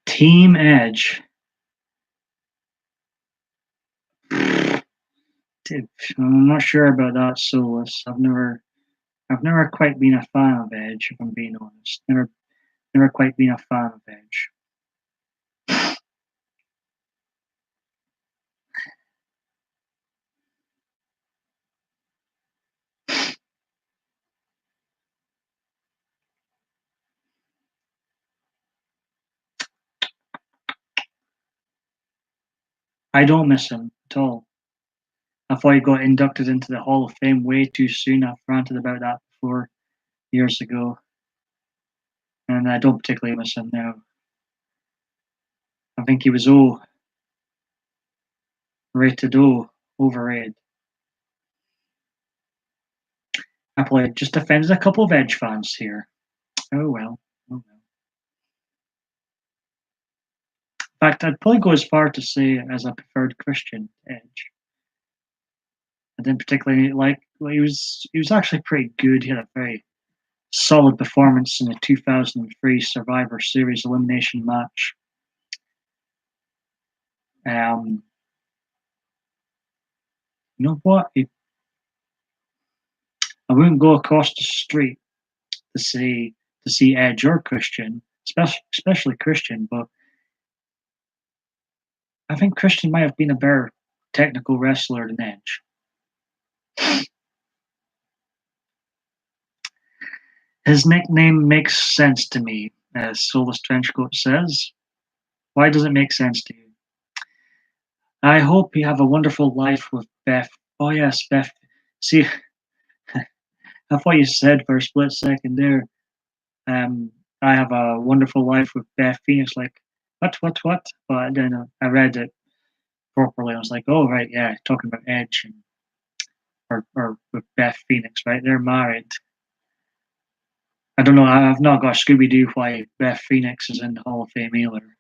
Team Edge. Dude, I'm not sure about that, Solus. I've never quite been a fan of Edge, if I'm being honest. Never quite been a fan of Edge. I don't miss him at all. I thought he got inducted into the Hall of Fame way too soon. I've ranted about that before, years ago. And I don't particularly miss him now. I think he was rated overrated. Apple just offended a couple of Edge fans here. Oh well. Oh well. In fact, I'd probably go as far to say as a preferred Christian Edge. I didn't particularly like. Well, he was actually pretty good. He had a very solid performance in the 2003 Survivor Series elimination match. You know what? I wouldn't go across the street to see Edge or Christian, especially Christian, but I think Christian might have been a better technical wrestler than Edge. His nickname makes sense to me, as Soulless Trenchcoat says. Why does it make sense to you? I hope you have a wonderful life with Beth. Oh yes, Beth. See, I thought you said for a split second there, I have a wonderful life with Beth Phoenix. Like, what? But then I read it properly. I was like, oh right, yeah, talking about Edge or with Beth Phoenix, right? They're married. I don't know. I've not got Scooby Doo why Beth Phoenix is in the Hall of Fame either.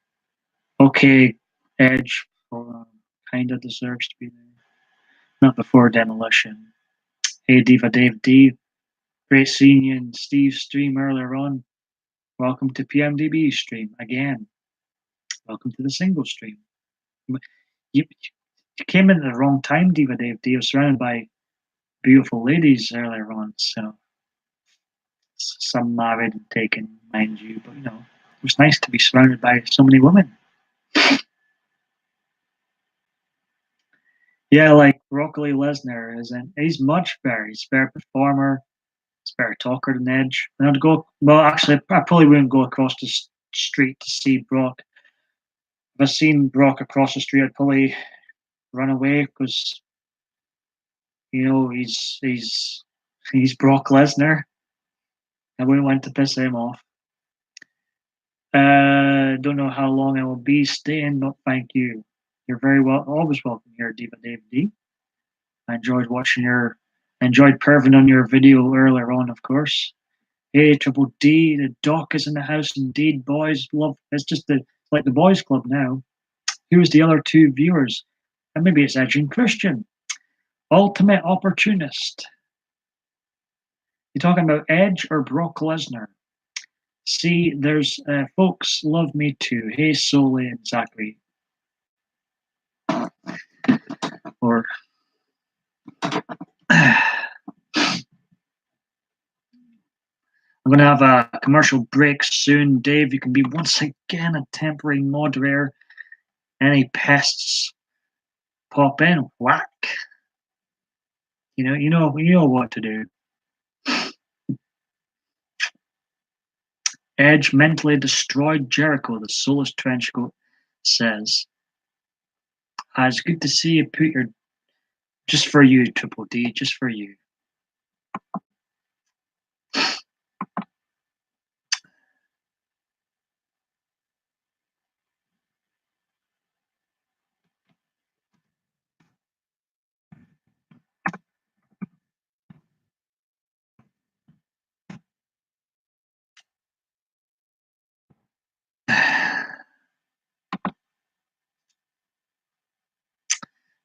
Okay, Edge kind of deserves to be there. Not before Demolition. Hey, Diva Dave D. Great seeing you in Steve's stream earlier on. Welcome to PMDB stream again. Welcome to the single stream. You came in at the wrong time, Diva Dave D. I was surrounded by beautiful ladies earlier on, so some married and taken, mind you, but it was nice to be surrounded by so many women. Yeah, like Broccoli Lesnar he's much better. He's a better performer. He's a better talker than Edge. And I'd go, well, actually, I probably wouldn't go across the street to see Brock. If I seen Brock across the street, I'd probably run away because, he's Brock Lesnar. I wouldn't want to piss him off. Don't know how long I will be staying, but thank you. You're very always welcome here, Diva Dave D. I enjoyed perving on your video earlier on, of course. Hey, Triple D, the doc is in the house indeed, boys. It's just like the boys club now. Who's the other two viewers? And maybe it's Edge and Christian. Ultimate opportunist. You talking about Edge or Brock Lesnar? See, there's folks love me too. Hey, Sole and Zachary. Or I'm going to have a commercial break soon. Dave, you can be once again a temporary moderator. Any pests pop in, whack. You know what to do. Edge mentally destroyed Jericho, the Soulless Trenchcoat says. It's good to see you put your... Just for you, Triple D, just for you.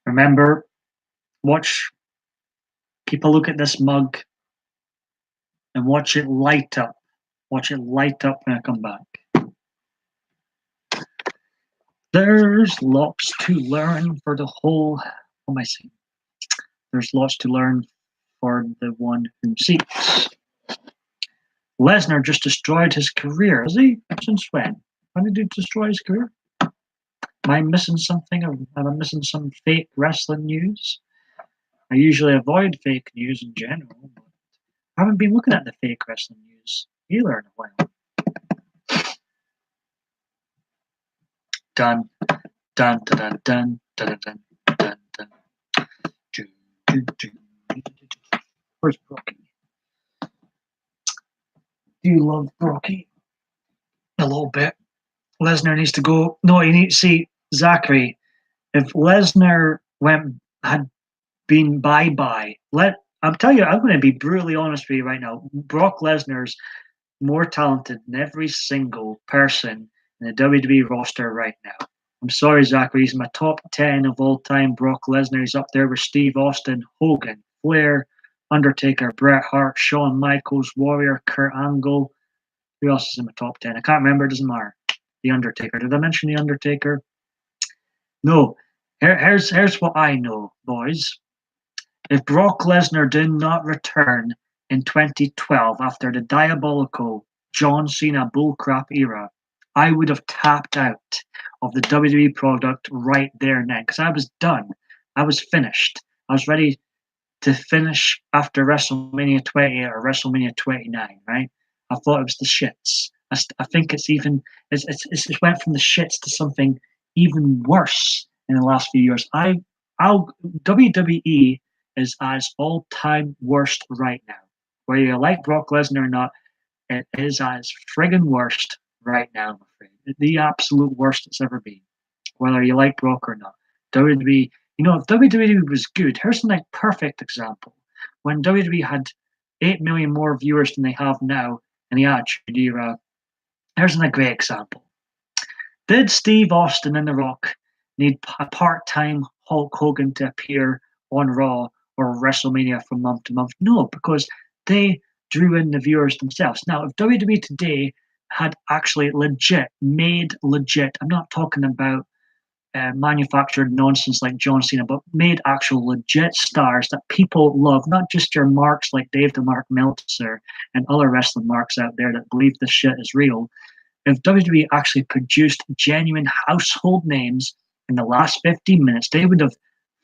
Remember, keep a look at this mug and watch it light up. Watch it light up when I come back. There's lots to learn for the whole... What am I saying? There's lots to learn for the one who seeks. Lesnar just destroyed his career. Has he? Since when? When did he destroy his career? Am I missing something? Am I missing some fake wrestling news? I usually avoid fake news in general, but I haven't been looking at the fake wrestling news either in a while. Dun, dun, dun, dun, dun, dun, dun, dun. Where's Brookie? Do you love Brookie? A little bit. Lesnar needs to go. No, you need to see Zachary. If Lesnar had been bye-bye, let I'm telling you, I'm going to be brutally honest with you right now. Brock Lesnar's more talented than every single person in the WWE roster right now. I'm sorry, Zachary. He's in my top 10 of all time. Brock Lesnar. He's up there with Steve Austin, Hogan, Flair, Undertaker, Bret Hart, Shawn Michaels, Warrior, Kurt Angle. Who else is in my top 10? I can't remember. It doesn't matter. The Undertaker. Did I mention The Undertaker? No. Here's what I know, boys. If Brock Lesnar did not return in 2012 after the diabolical John Cena bullcrap era, I would have tapped out of the WWE product right there and then because I was done. I was finished. I was ready to finish after WrestleMania 28 or WrestleMania 29, right? I thought it was the shits. I think it's went from the shits to something even worse in the last few years. WWE is as all-time worst right now. Whether you like Brock Lesnar or not, it is as friggin' worst right now, I'm afraid. The absolute worst it's ever been. Whether you like Brock or not. WWE, if WWE was good, here's a perfect example. When WWE had 8 million more viewers than they have now in the Attitude Era, here's a great example. Did Steve Austin and The Rock need a part-time Hulk Hogan to appear on Raw or WrestleMania from month to month? No, because they drew in the viewers themselves. Now, if WWE today had actually made legit, I'm not talking about manufactured nonsense like John Cena, but made actual legit stars that people love, not just your marks like Dave the Mark Meltzer and other wrestling marks out there that believe this shit is real. If WWE actually produced genuine household names in the last 15 minutes, they would have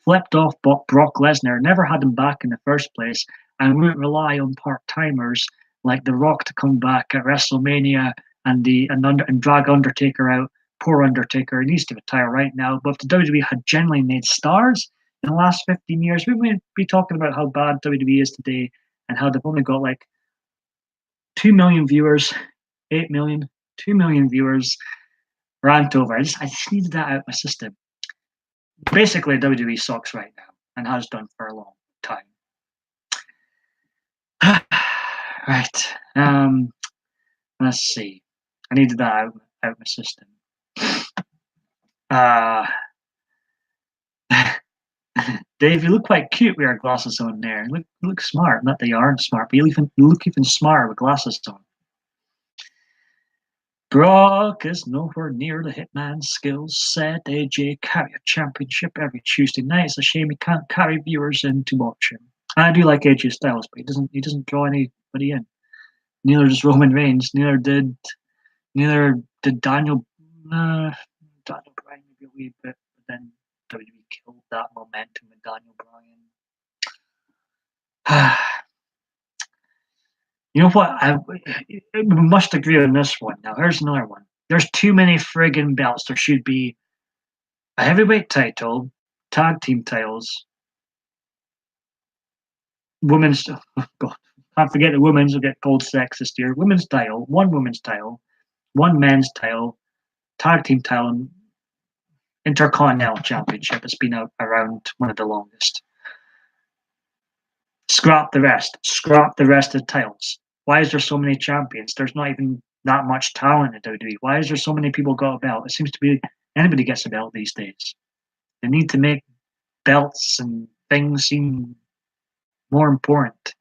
flipped off Brock Lesnar, never had him back in the first place, and wouldn't rely on part-timers like The Rock to come back at WrestleMania and drag Undertaker out. Poor Undertaker, he needs to retire right now. But if the WWE had genuinely made stars in the last 15 years, we wouldn't be talking about how bad WWE is today and how they've only got like 2 million viewers, 8 million, 2 million viewers. Rant over. I just needed that out of my system. Basically, WWE sucks right now and has done for a long time. Right. Let's see. I needed that out of my system. Dave, you look quite cute with your glasses on there. You look smart. Not that you aren't smart, but you look even smarter with glasses on. Brock is nowhere near the Hitman's skill set. AJ carry a championship every Tuesday night. It's a shame he can't carry viewers in to watch him. I do like AJ Styles, but he doesn't draw anybody in. Neither does Roman Reigns. Neither did Daniel. Daniel Bryan maybe a wee bit, but then WWE killed that momentum with Daniel Bryan. You know what? We must agree on this one. Now, here's another one. There's too many friggin' belts. There should be a heavyweight title, tag team titles, women's. Oh God, can't forget the women's will get called sexist here. Women's title, one men's title, tag team title, and Intercontinental Championship. It's been around one of the longest. Scrap the rest. Scrap the rest of the titles. Why is there so many champions? There's not even that much talent in WWE. Why is there so many people got a belt? It seems to be anybody gets a belt these days. They need to make belts and things seem more important.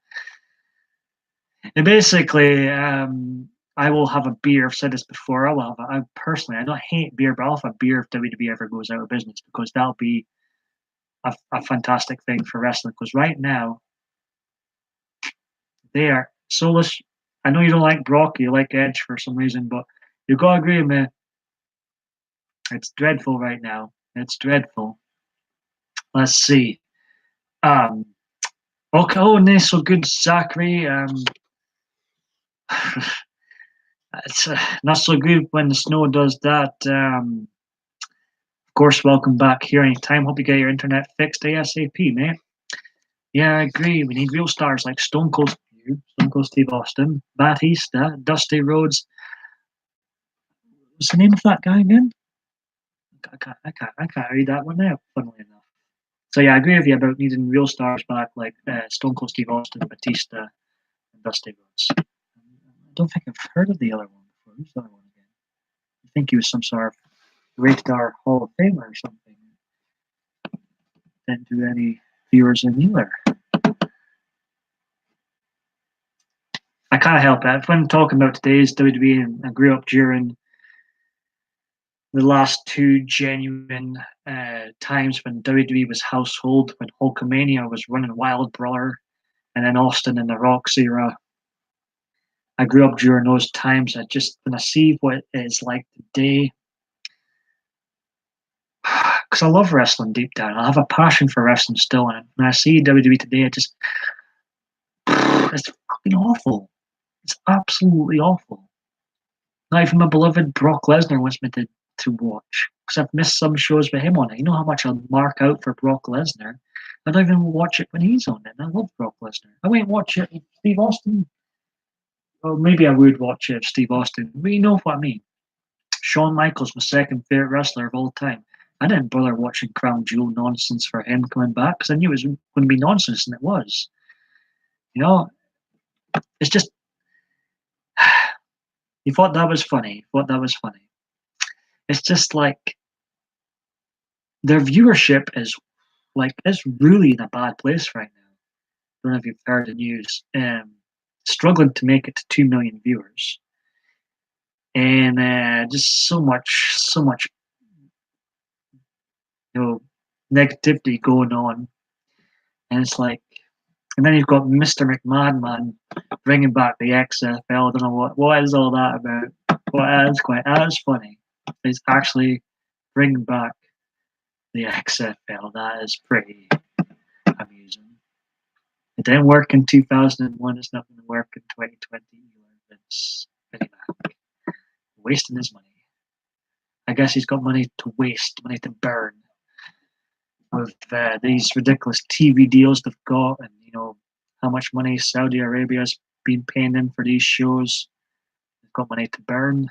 And basically, I will have a beer. I've said this before. I don't hate beer, but I'll have a beer if WWE ever goes out of business because that'll be a fantastic thing for wrestling. Because right now, they are soulless. I know you don't like Brock, you like Edge for some reason, but you've got to agree with me. It's dreadful right now. It's dreadful. Let's see. Okay, nice, so good, Zachary. It's not so good when the snow does that. Of course, welcome back here anytime. Hope you get your internet fixed ASAP, mate. Yeah, I agree. We need real stars like Stone Cold Steve Austin, Batista, Dusty Rhodes. What's the name of that guy again? I can't read that one out, funnily enough. So yeah, I agree with you about needing real stars back like Stone Cold Steve Austin, Batista, and Dusty Rhodes. I don't think I've heard of the other one before. Who's the other one again? I think he was some sort of rated R Hall of Famer or something. Didn't do any viewers in either. I can't help it. When talking about today's WWE, and I grew up during the last two genuine times when WWE was household, when Hulkamania was running wild, brother, and then Austin and the Rock's era. I grew up during those times. When I see what it's like today, because I love wrestling deep down. I have a passion for wrestling still, and when I see WWE today, it's fucking awful. It's absolutely awful. Not even my beloved Brock Lesnar wants me to watch because I've missed some shows with him on it. You know how much I'll mark out for Brock Lesnar. I don't even watch it when he's on it. I love Brock Lesnar. I won't watch it if Steve Austin. Or maybe I would watch it if Steve Austin. But you know what I mean. Shawn Michaels, my second favorite wrestler of all time. I didn't bother watching Crown Jewel nonsense for him coming back because I knew it was going to be nonsense, and it was. You know, it's just. You thought that was funny. You thought that was funny. It's just like their viewership is really in a bad place right now. I don't know if you've heard the news. Struggling to make it to 2 million viewers, and just so much, negativity going on. And it's like, and then you've got Mr. McMahon, man, bringing back the XFL. I don't know what is all that about. Well, that is funny. He's actually bringing back the XFL. That is pretty amusing. It didn't work in 2001. It's not going to work in 2020. It's pretty bad. Wasting his money. I guess he's got money to waste, money to burn with these ridiculous TV deals they've got, and how much money Saudi Arabia's been paying them for these shows. They've got money to burn,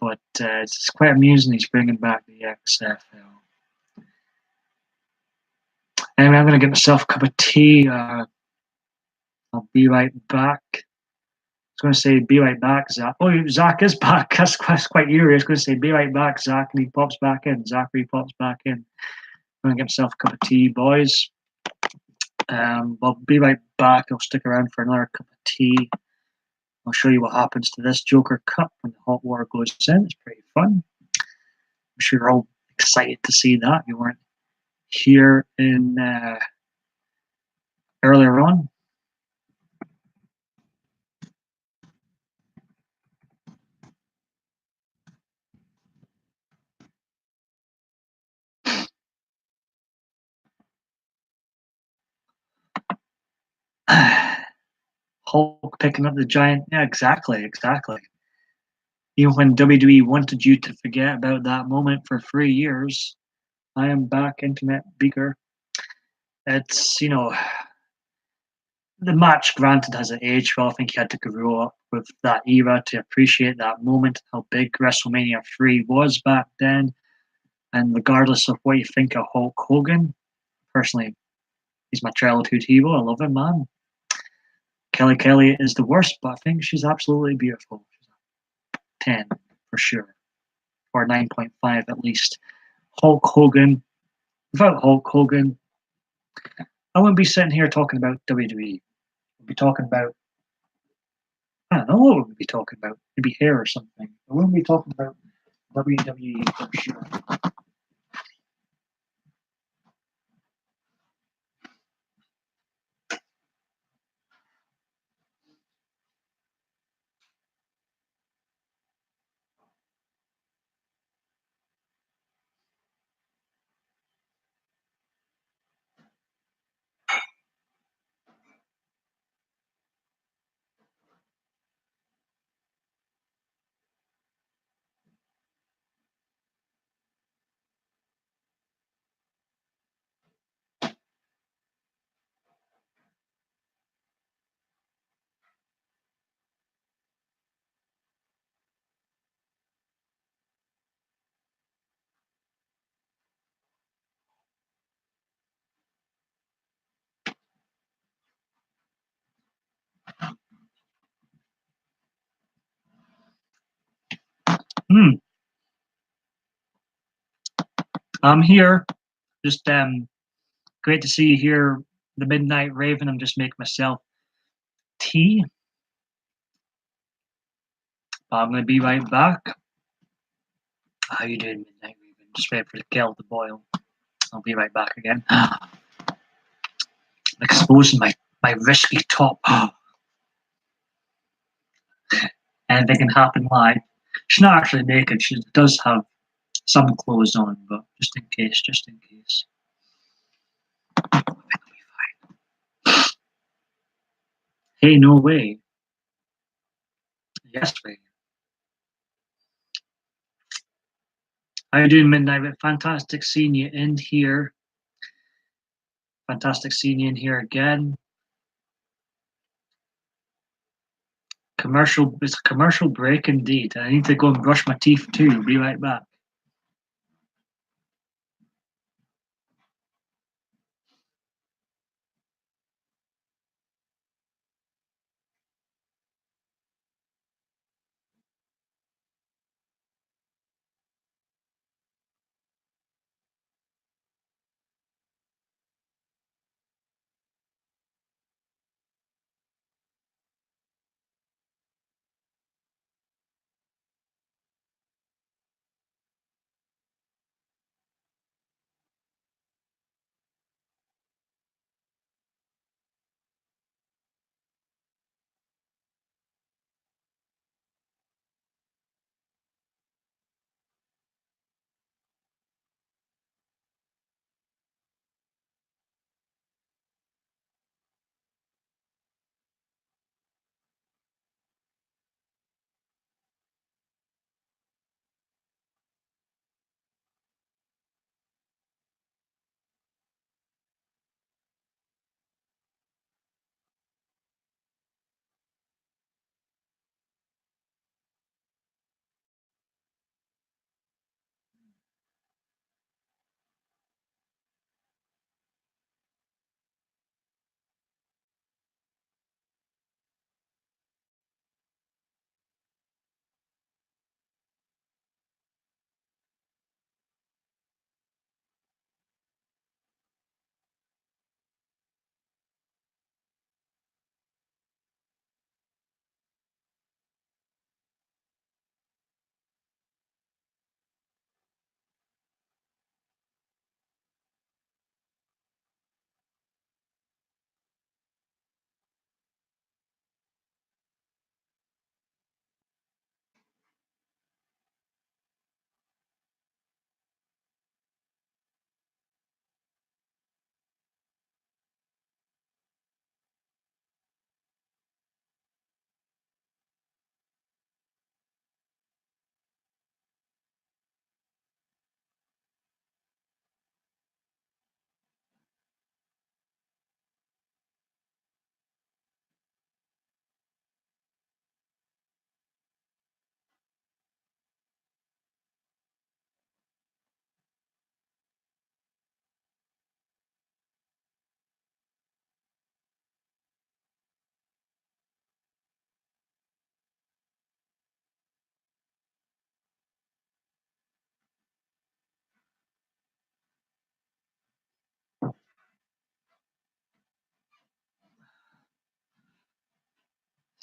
but it's quite amusing he's bringing back the XFL. Anyway, I'm going to get myself a cup of tea. I'll be right back. I was going to say, be right back, Zach. Oh, Zach is back. That's quite eerie. I was going to say, be right back, Zach, and he pops back in. Zachary pops back in. I'm going to get myself a cup of tea, boys. I'll be right back. I'll stick around for another cup of tea. I'll show you what happens to this Joker Cup when the hot water goes in. It's pretty fun. I'm sure you're all excited to see that. You weren't here in earlier on. Hulk picking up the giant. Yeah, exactly. Even when WWE wanted you to forget about that moment for 3 years, I am back, Internet Beaker. It's, the match, granted, has aged well. I think you had to grow up with that era to appreciate that moment, how big WrestleMania 3 was back then. And regardless of what you think of Hulk Hogan, personally, he's my childhood hero. I love him, man. Kelly is the worst, but I think she's absolutely beautiful. She's a 10 for sure, or 9.5 at least. Hulk Hogan. Without Hulk Hogan, I wouldn't be sitting here talking about WWE. I'd be talking about, I don't know what we'd be talking about. Maybe hair or something. I wouldn't be talking about WWE for sure. I'm here. Just great to see you here. The Midnight Raven. I'm just making myself tea. I'm gonna be right back. How you doing, Midnight Raven? Just wait for the kettle to boil. I'll be right back again. Exposing my risky top. Anything can happen live. She's not actually naked. She does have some clothes on, but just in case, just in case. Hey, no way. Yes way. How you doing, Midnight? Fantastic seeing you in here. Fantastic seeing you in here again. It's a commercial break indeed. I need to go and brush my teeth too. Be right back.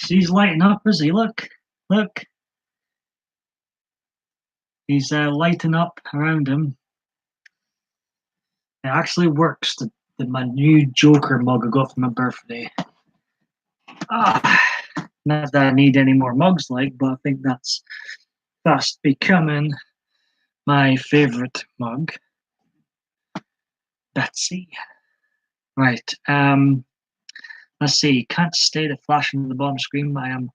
He's lighting up, is he? Look. He's lighting up around him. It actually works. My new Joker mug I got for my birthday. Not that I need any more mugs, but I think that's fast becoming my favorite mug. Betsy. Right. Let's see. Can't stay the flashing on the bottom screen. I am.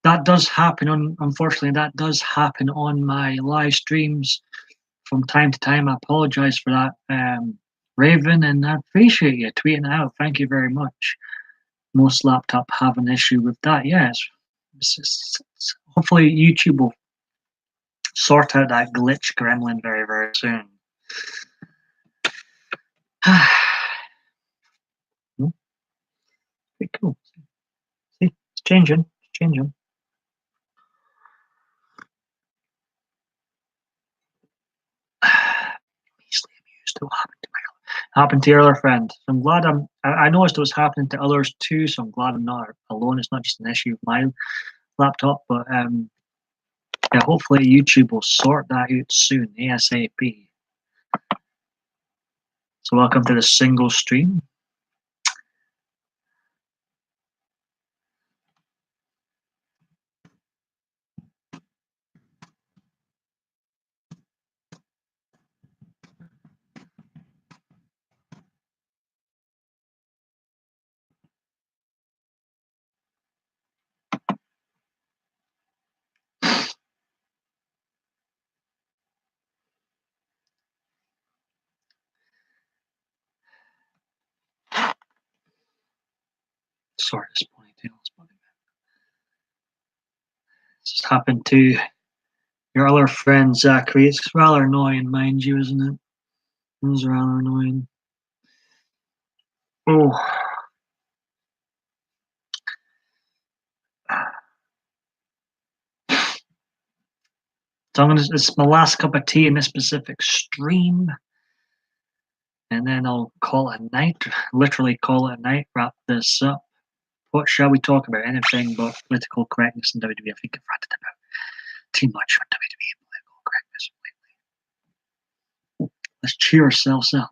That does happen unfortunately, that does happen on my live streams from time to time. I apologize for that, Raven, and I appreciate you tweeting out. Thank you very much. Most laptops have an issue with that. Yes. Hopefully YouTube will sort out that glitch gremlin very, very soon. Pretty cool. See, it's changing. still happened to your other friend. So I'm glad I noticed it was happening to others too, so I'm glad I'm not alone. It's not just an issue with my laptop, but yeah, hopefully YouTube will sort that out soon, ASAP. So welcome to the single stream. Sorry, this ponytail is bugging me. This has happened to your other friend Zachary. It's rather annoying, mind you, isn't it? It was rather annoying. Oh. So it's my last cup of tea in this specific stream. And then I'll call it a night. Literally call it a night. Wrap this up. What shall we talk about? Anything but political correctness in WWE? I think I've ranted about too much on WWE and political correctness lately. Let's cheer ourselves up.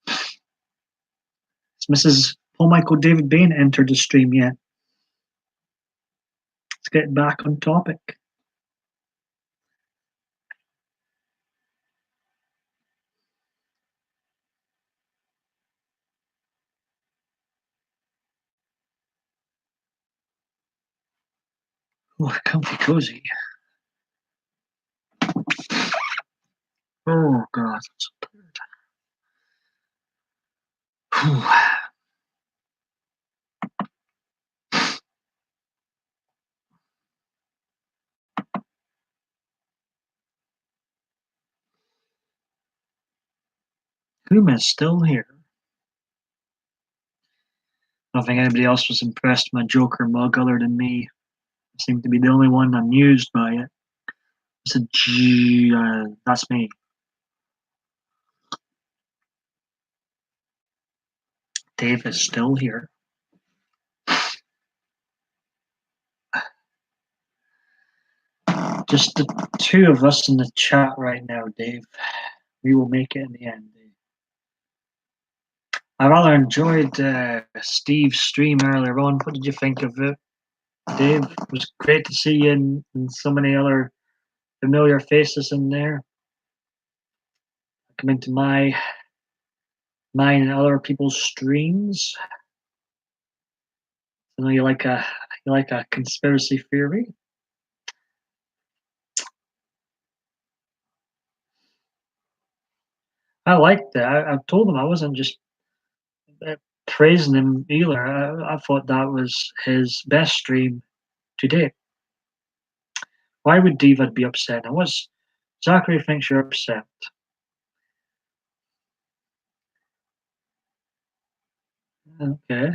Has Mrs. Paul Michael David Bain entered the stream yet? Let's get back on topic. Oh, comfy cozy. Oh God, I'm so tired. Whom is still here? I don't think anybody else was impressed with my Joker mug other than me. I seem to be the only one amused by it. I said, gee, that's me. Dave is still here. Just the two of us in the chat right now, Dave. We will make it in the end, Dave. I rather enjoyed Steve's stream earlier on. What did you think of it, Dave? It was great to see you and so many other familiar faces in there. Come into mine and other people's streams. I know you like a conspiracy theory. I liked it. I've told him I wasn't just praising him either. I thought that was his best stream to date. Why would Diva be upset? And what's Zachary thinks you're upset? Okay.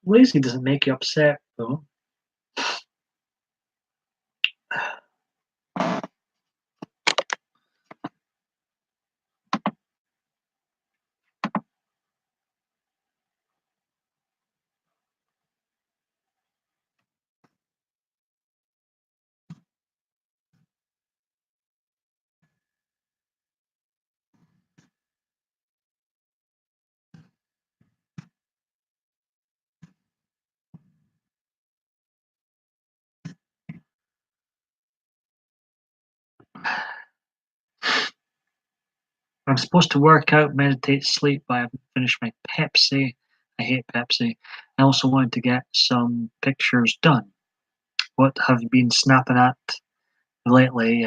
Lazy doesn't make you upset though. I'm supposed to work out, meditate, sleep, but I haven't finished my Pepsi. I hate Pepsi. I also wanted to get some pictures done. What have you been snapping at lately,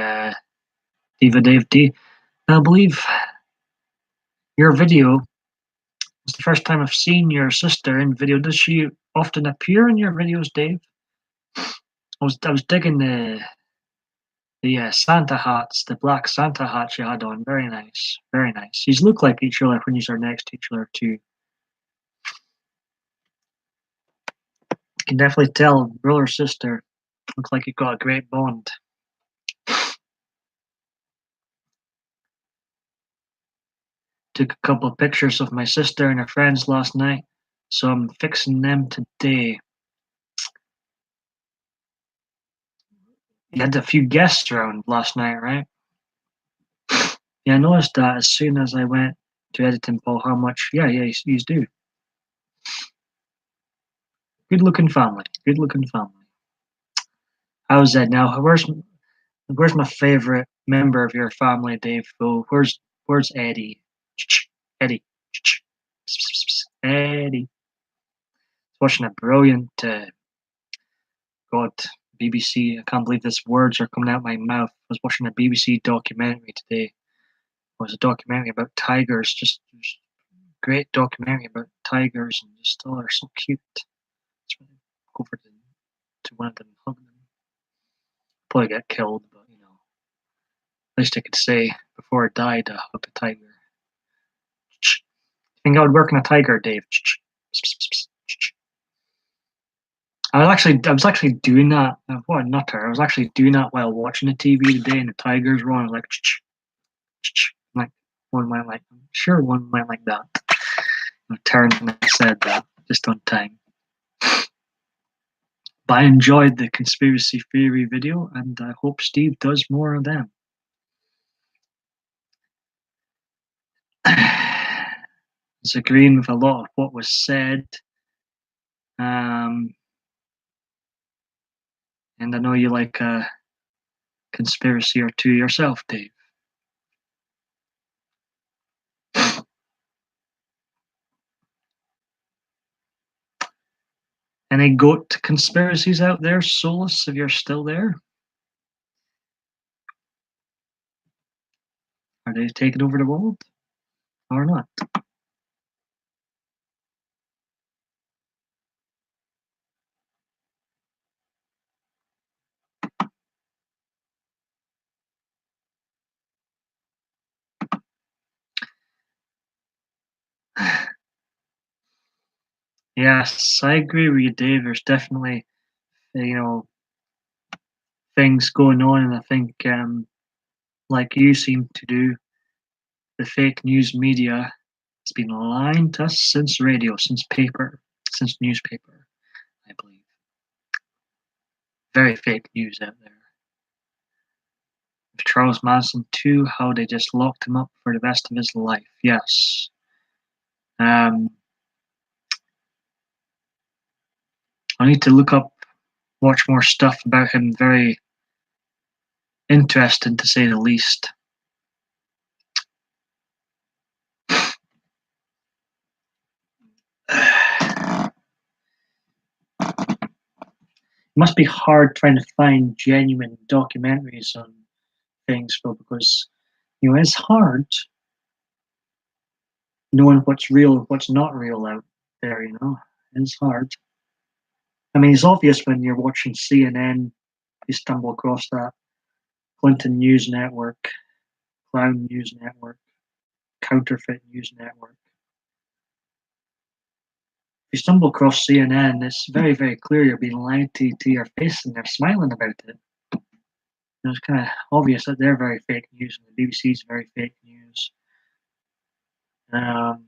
Diva Dave D? I believe your video was the first time I've seen your sister in video. Does she often appear in your videos, Dave? I was digging the Santa hats, the black Santa hats you had on. Very nice, very nice. You look like each other when you are next to each other too. You can definitely tell brother sister. Looks like you've got a great bond. Took a couple of pictures of my sister and her friends last night, so I'm fixing them today. You had a few guests around last night, right? Yeah, I noticed that as soon as I went to editing, Paul, how much. Yeah, you do. Good looking family. Good looking family. How's that now? Where's my favorite member of your family, Dave? Oh, where's Eddie? Eddie. Eddie. Watching a brilliant God, BBC. I can't believe these words are coming out my mouth. I was watching a BBC documentary today. It was a documentary about tigers. Just great documentary about tigers, and just oh, they're so cute. Just want to go over to one of them and hug them. Probably get killed, but you know, at least I could say before I died, I hugged a tiger. Think I would work on a tiger, Dave? I was actually doing that. What a nutter! I was actually doing that while watching the TV today, and the tigers were on. Like, like one might like. I'm sure one might like that. I turned and I said that just on time. But I enjoyed the conspiracy theory video, and I hope Steve does more of them. It's agreeing with a lot of what was said. And I know you like a conspiracy or two yourself, Dave. Any goat conspiracies out there, Solus, if you're still there? Are they taking over the world or not? Yes, I agree with you, Dave. There's definitely, things going on, and I think, like you seem to do, the fake news media has been lying to us since radio, since paper, since newspaper, I believe. Very fake news out there. With Charles Manson too, how they just locked him up for the rest of his life. Yes. I need to watch more stuff about him. Very interesting, to say the least. It must be hard trying to find genuine documentaries on things, Phil, because it's hard knowing what's real and what's not real out there. It's hard. I mean, it's obvious when you're watching CNN, you stumble across that Clinton News Network, Clown News Network, Counterfeit News Network. If you stumble across CNN, it's very, very clear you're being lied to your face, and they're smiling about it. It's kind of obvious that they're very fake news, and the BBC's very fake news. But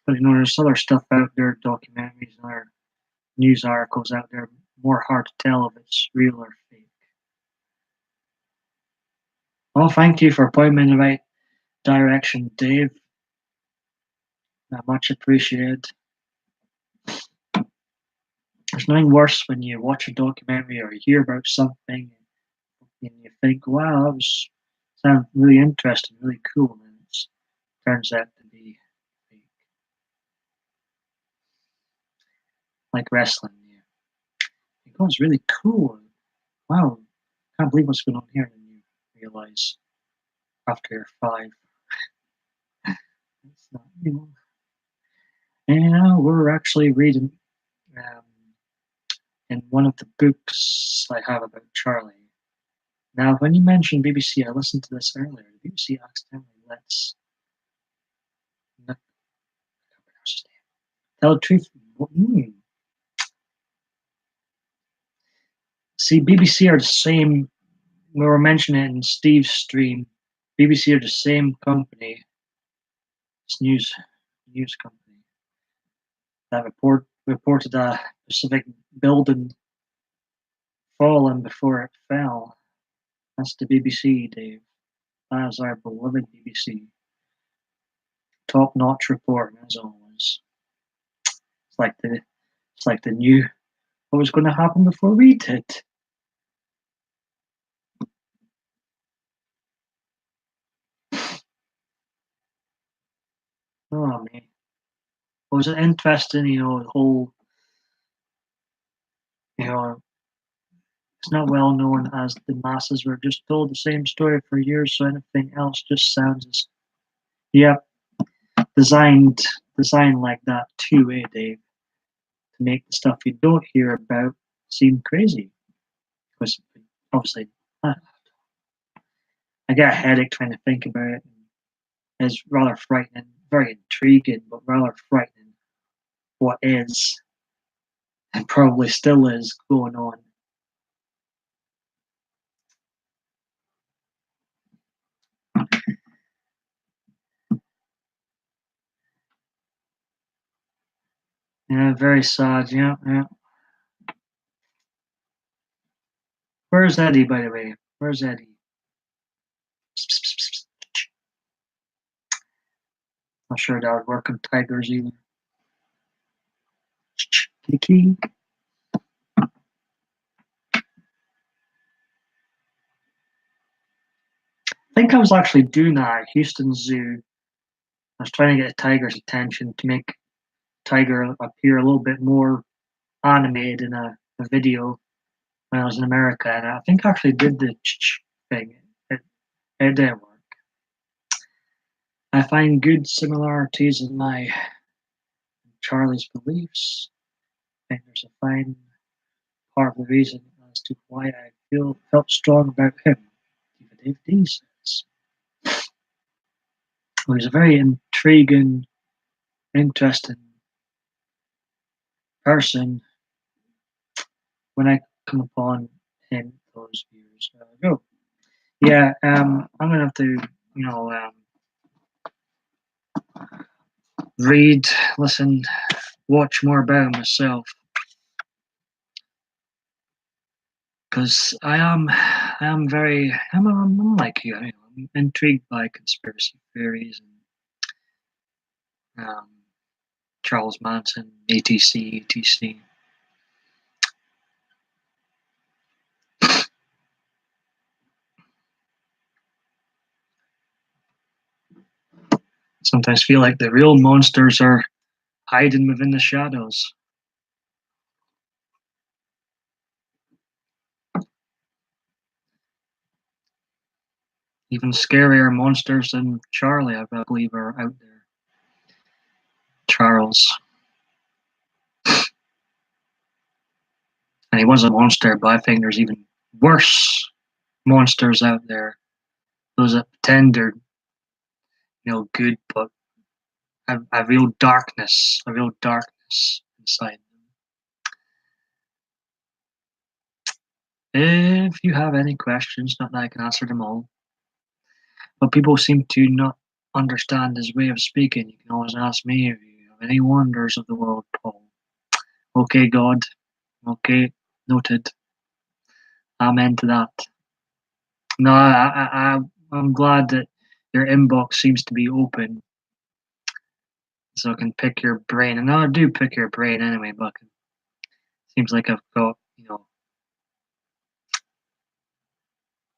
there's other stuff out there, documentaries and other news articles out there, more hard to tell if it's real or fake. Well, thank you for pointing me in the right direction, Dave. Much appreciated. There's nothing worse when you watch a documentary or you hear about something and you think, wow, that sounds really interesting, really cool, and it turns out to be fake. Like wrestling. Yeah. It goes really cool. Wow, can't believe what's going on here, and you realize after you're 5. It's not, And we're actually reading in one of the books I have about Charlie. Now, when you mentioned BBC, I listened to this earlier. The BBC accidentally lets tell the truth. See, BBC are the same. We were mentioning it in Steve's stream. BBC are the same company this news company that reported a Pacific building falling before it fell. That's the BBC, Dave. That is our beloved BBC. Top-notch reporting as always. It's like they knew what was going to happen before we did. Oh man, it was interesting. The whole, it's not well known as the masses were just told the same story for years, so anything else just sounds as designed like that too, Dave, to make the stuff you don't hear about seem crazy. Because obviously, I get a headache trying to think about it. It's rather frightening, very intriguing, but rather frightening. What is and probably still is going on. Yeah, very sad. Yeah. Where's Eddie, by the way? Where's Eddie? Not sure that would work on tigers either. Kiki. I think I was actually doing that at Houston Zoo. I was trying to get a tiger's attention to make tiger appear a little bit more animated in a video when I was in America, and I think I actually did the thing. It didn't work. I find good similarities in Charlie's beliefs. I think there's a fine part of the reason as to why I felt strong about him. Dave D says. Well, he's a very intriguing, interesting person when I come upon him those years ago. Yeah, I'm gonna have to, read, listen, watch more about him myself, because I'm like you. I'm intrigued by conspiracy theories and Charles Manson, etc. Sometimes feel like the real monsters are hiding within the shadows. Even scarier monsters than Charlie, I believe, are out there. Charles. And he was a monster, but I think there's even worse monsters out there. Those that pretend they're, good, but a real darkness inside them. If you have any questions, not that I can answer them all, but people seem to not understand his way of speaking, you can always ask me if you have any wonders of the world, Paul. Okay, God. Okay, noted. Amen to that. No, I'm glad that your inbox seems to be open, so I can pick your brain. And I do pick your brain anyway, but it seems like I've got,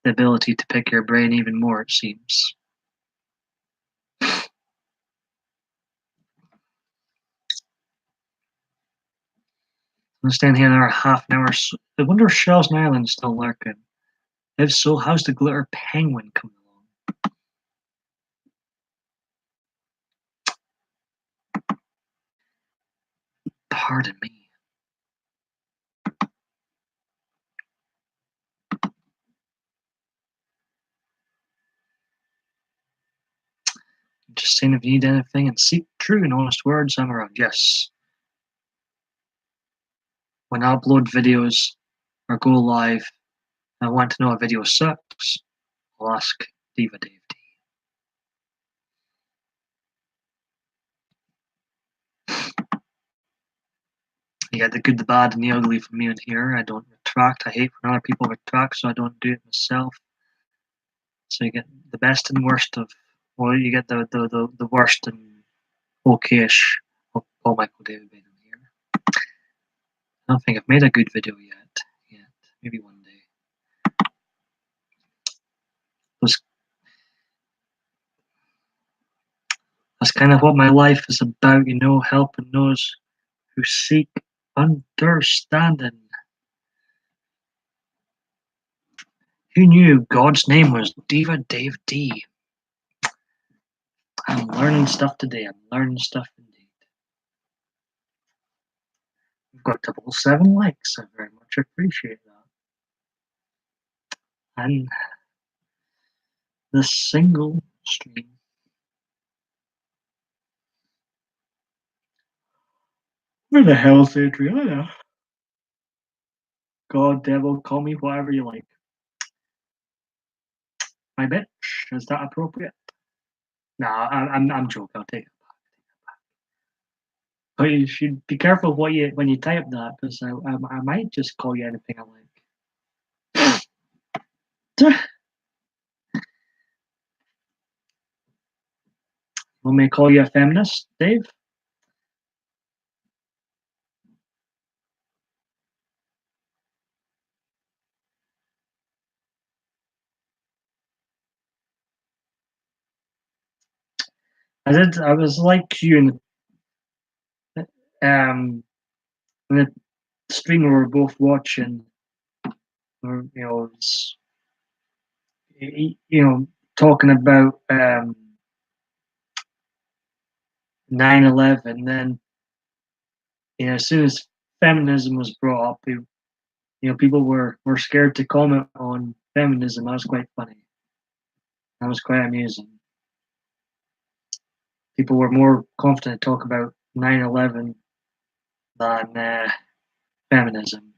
the ability to pick your brain even more, it seems. I'm staying here another half an hour. I wonder if Shells Island is still lurking. If so, how's the glitter penguin coming along? Pardon me. Just saying if you need anything and seek true and honest words, I'm around. Yes. When I upload videos or go live, I want to know a video sucks, I'll ask Diva Dave D. get the good, the bad, and the ugly from me in here. I don't retract. I hate when other people retract, so I don't do it myself. So you get the best and worst of, well, you get the worst and okayish of Paul Michael David Bain in here. I don't think I've made a good video yet. Maybe one day. That's kind of what my life is about, you know, helping those who seek understanding. Who knew God's name was Diva Dave D? I'm learning stuff today. I'm learning stuff indeed. We've got 777 likes. I very much appreciate that. And the single stream. Where the hell is Adriana? God, devil, call me whatever you like. My bitch, is that appropriate? No, I'm joking. I'll take it back. But you should be careful when you type that, because I might just call you anything I like. Want me to call you a feminist, Dave? I was like you in the stream we were both watching, or talking about 9/11. Then as soon as feminism was brought up, people were scared to comment on feminism. That was quite funny. That was quite amusing. People were more confident to talk about 9/11 than feminism.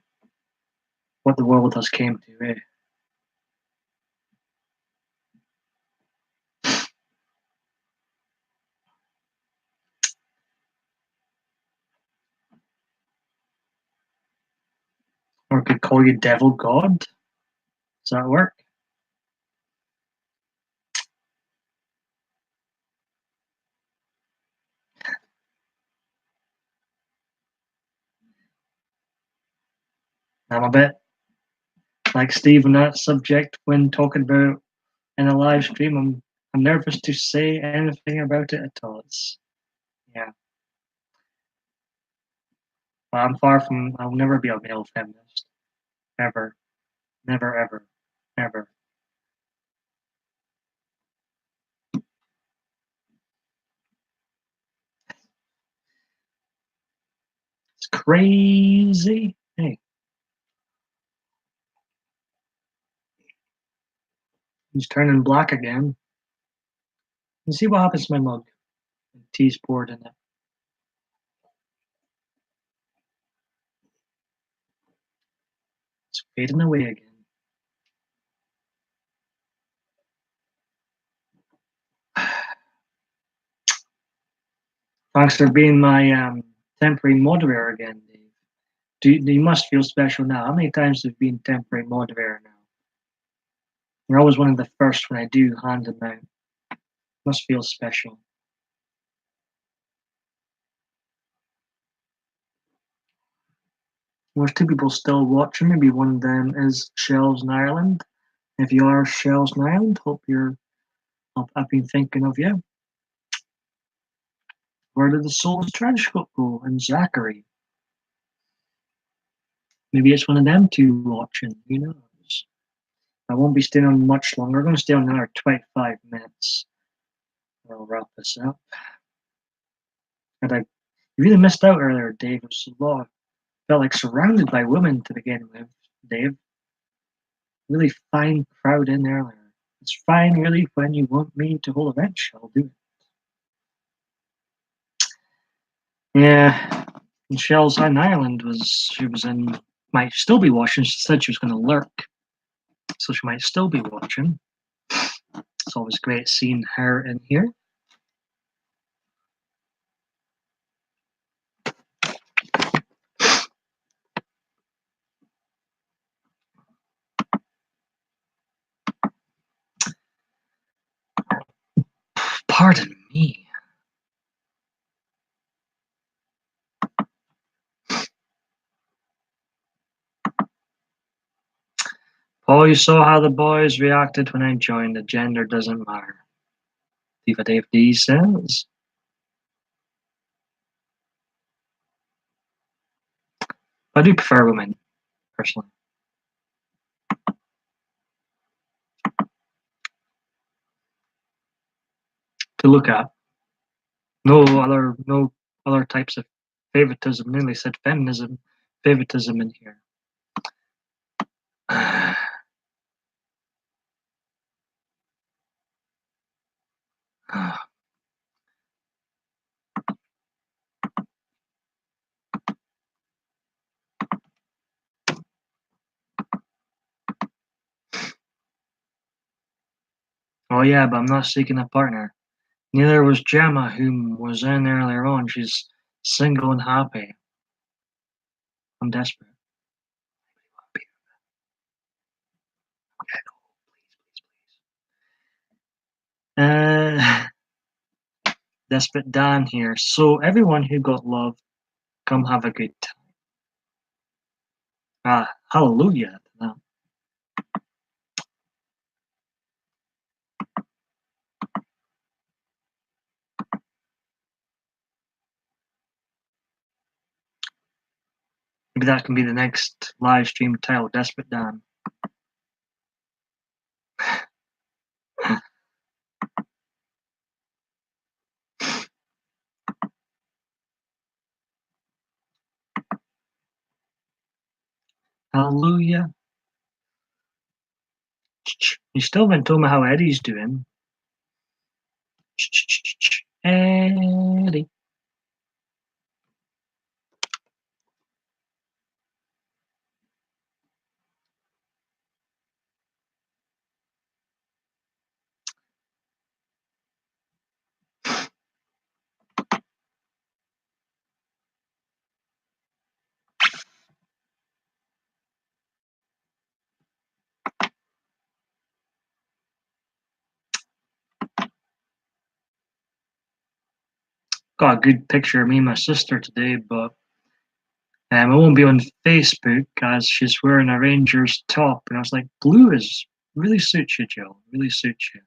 What the world has came to, eh? Or could call you Devil God. Does that work? I'm a bit like Steve on that subject when talking about in a live stream. I'm nervous to say anything about it at all. But I'll never be a male feminist. Ever. Never, ever. Ever. It's crazy. Hey. He's turning black again. You see what happens to my mug. Tea's poured in it. It's fading away again. Thanks for being my temporary moderator again, Dave. You must feel special now. How many times have you been temporary moderator now? You're always one of the first when I do hand them out. Must feel special. There's 2 people still watching. Maybe one of them is Shells in Ireland. If you are Shells in Ireland, I've been thinking of you. Where did the Souls Trenchcoat go? And Zachary? Maybe it's one of them 2 watching. Who knows? I won't be staying on much longer. I'm going to stay on another 25 minutes. I'll wrap this up. And you really missed out earlier, Dave. It was a lot. Felt like surrounded by women to begin with, Dave. Really fine crowd in there. It's fine, really, when you want me to hold a bench, I'll do it. Yeah, Michelle's in Ireland might still be watching. She said she was going to lurk, so she might still be watching. It's always great seeing her in here. Pardon me. Paul, you saw how the boys reacted when I joined. The gender doesn't matter. Diva Dave D says. I do prefer women, personally. To look at. No other types of favoritism. Nearly said feminism, favoritism in here. Oh yeah, but I'm not seeking a partner. Neither was Gemma, whom was in earlier on. She's single and happy. I'm desperate. Desperate Dan here. So everyone who got love, come have a good time. Hallelujah to that. Maybe that can be the next live stream title, Desperate Dan. Hallelujah. You still haven't told me how Eddie's doing. Eddie. Got a good picture of me and my sister today, but it won't be on Facebook as she's wearing a Rangers top. And I was like, blue is really suits you, Jill. Really suits you.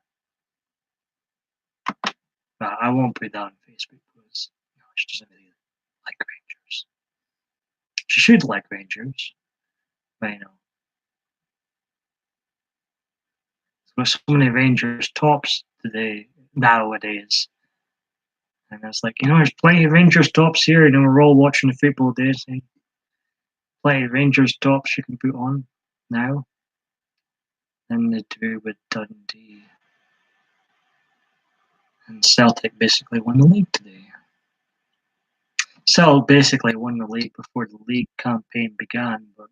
But I won't put that on Facebook because she doesn't really like Rangers. She should like Rangers, but there's so many Rangers tops nowadays. And it's like, there's plenty of Rangers tops here. We're all watching the football days. And plenty of Rangers tops you can put on now than they do with Dundee. And Celtic basically won the league today. Celtic basically won the league before the league campaign began, but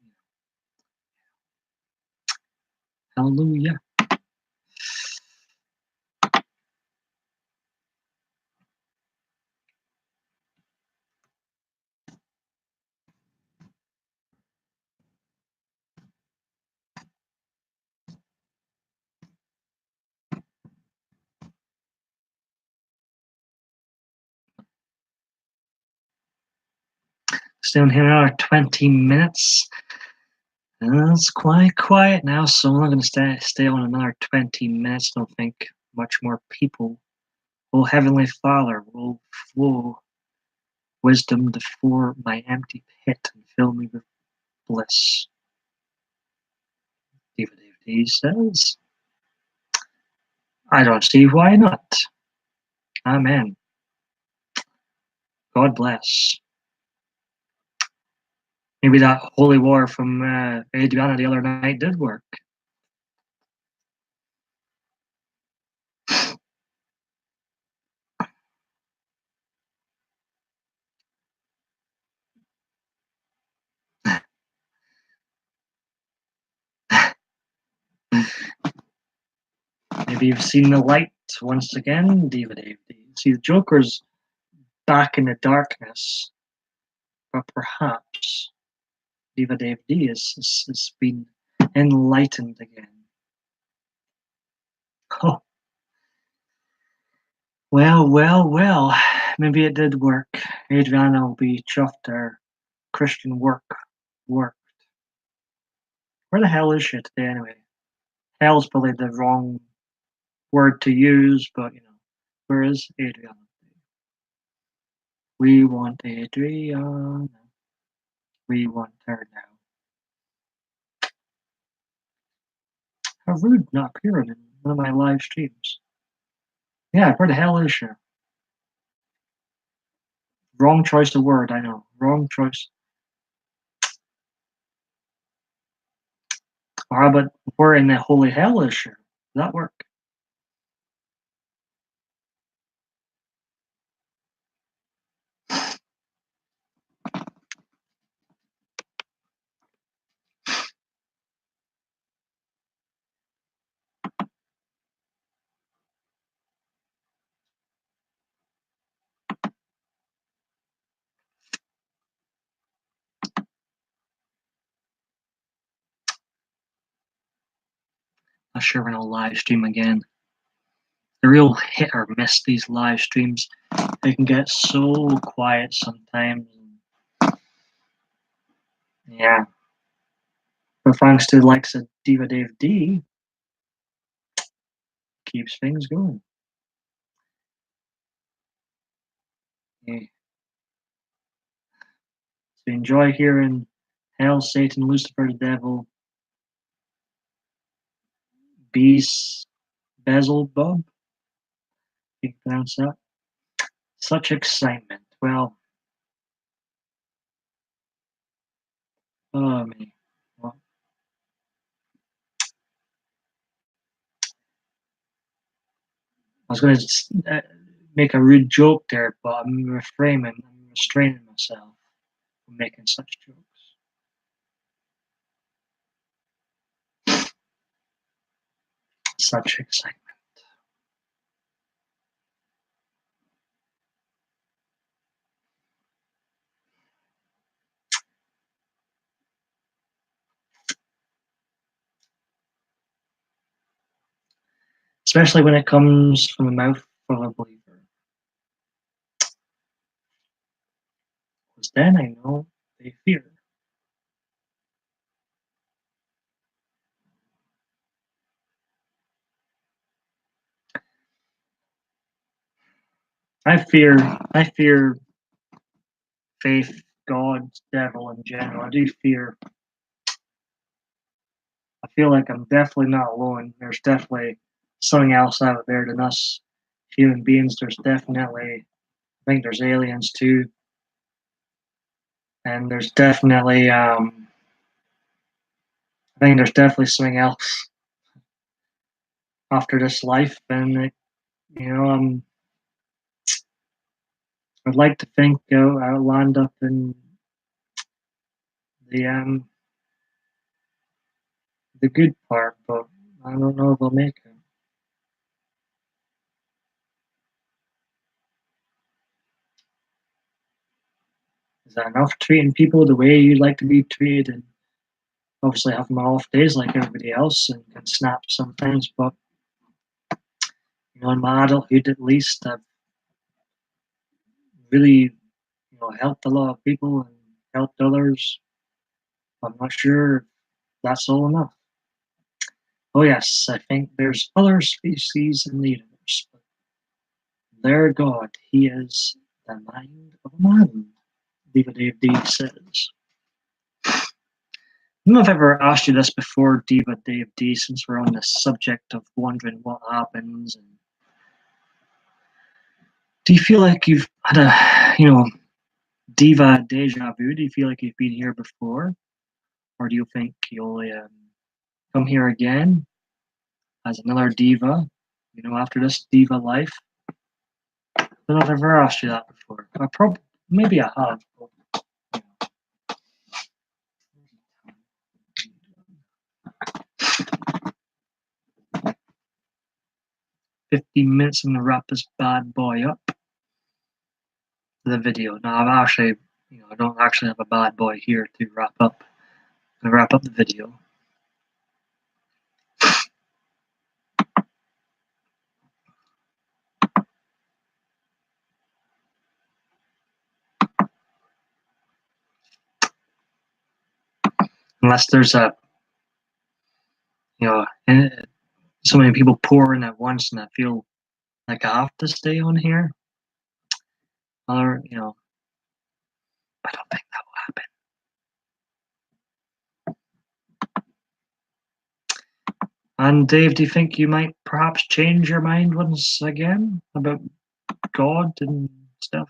hallelujah. Stay on here another 20 minutes. It's quite quiet now, so I'm not going to stay on another 20 minutes. I don't think much more people. Oh, Heavenly Father, will flow wisdom before my empty pit and fill me with bliss. David D says, I don't see why not. Amen. God bless. Maybe that holy war from Adriana the other night did work. Maybe you've seen the light once again, David. See, the Joker's back in the darkness, but perhaps Diva Dave D has been enlightened again. Oh. Well. Maybe it did work. Adriana will be chuffed her Christian work. Where the hell is she today anyway? Hell's probably the wrong word to use, but where is Adriana? We want Adriana. We want her now. How rude not appearing in one of my live streams. Yeah, where the hell is she? Wrong choice of word, I know. Wrong choice. Or how about where in the holy hell is she? Does that work? Not sure when I'll live stream again. The real hit or miss these live streams. They can get so quiet sometimes. Yeah. But thanks to the likes of Diva Dave D, keeps things going. Yeah. So enjoy hearing Hell, Satan, Lucifer, the Devil, Beast, Beelzebub. You can pronounce that. Such excitement. Well, oh me. Well, I was going to make a rude joke there, but I'm restraining myself from making such jokes. Such excitement. Especially when it comes from the mouth of a believer. Because then I know they fear. I fear faith, God, devil in general. I do fear. I feel like I'm definitely not alone. There's definitely something else out there than us human beings. There's definitely, I think there's aliens too. And there's definitely, I think there's definitely something else after this life. And, I'd like to think I'll land up in the, the good part, but I don't know if I'll make it. Is that enough treating people the way you'd like to be treated? And obviously have my off days like everybody else and can snap sometimes, but in my adulthood at least, I've really, helped a lot of people and helped others. I'm not sure if that's all enough. Oh yes, I think there's other species in the universe, but their God, he is the mind of a man, Diva Dave D says. I don't know if I've ever asked you this before, Diva Dave D, since we're on the subject of wondering what happens. And do you feel like you've had a, Diva deja vu? Do you feel like you've been here before? Or do you think you'll come here again as another diva, after this diva life? I don't know if I've ever asked you that before. Maybe I have. But, 15 minutes and to wrap this bad boy up. The video. Now I'm actually, I don't actually have a bad boy here to wrap up. I'm gonna wrap up the video. Unless there's you know, so many people pour in at once, and I feel like I have to stay on here. Or, I don't think that will happen. And Dave, do you think you might perhaps change your mind once again about God and stuff?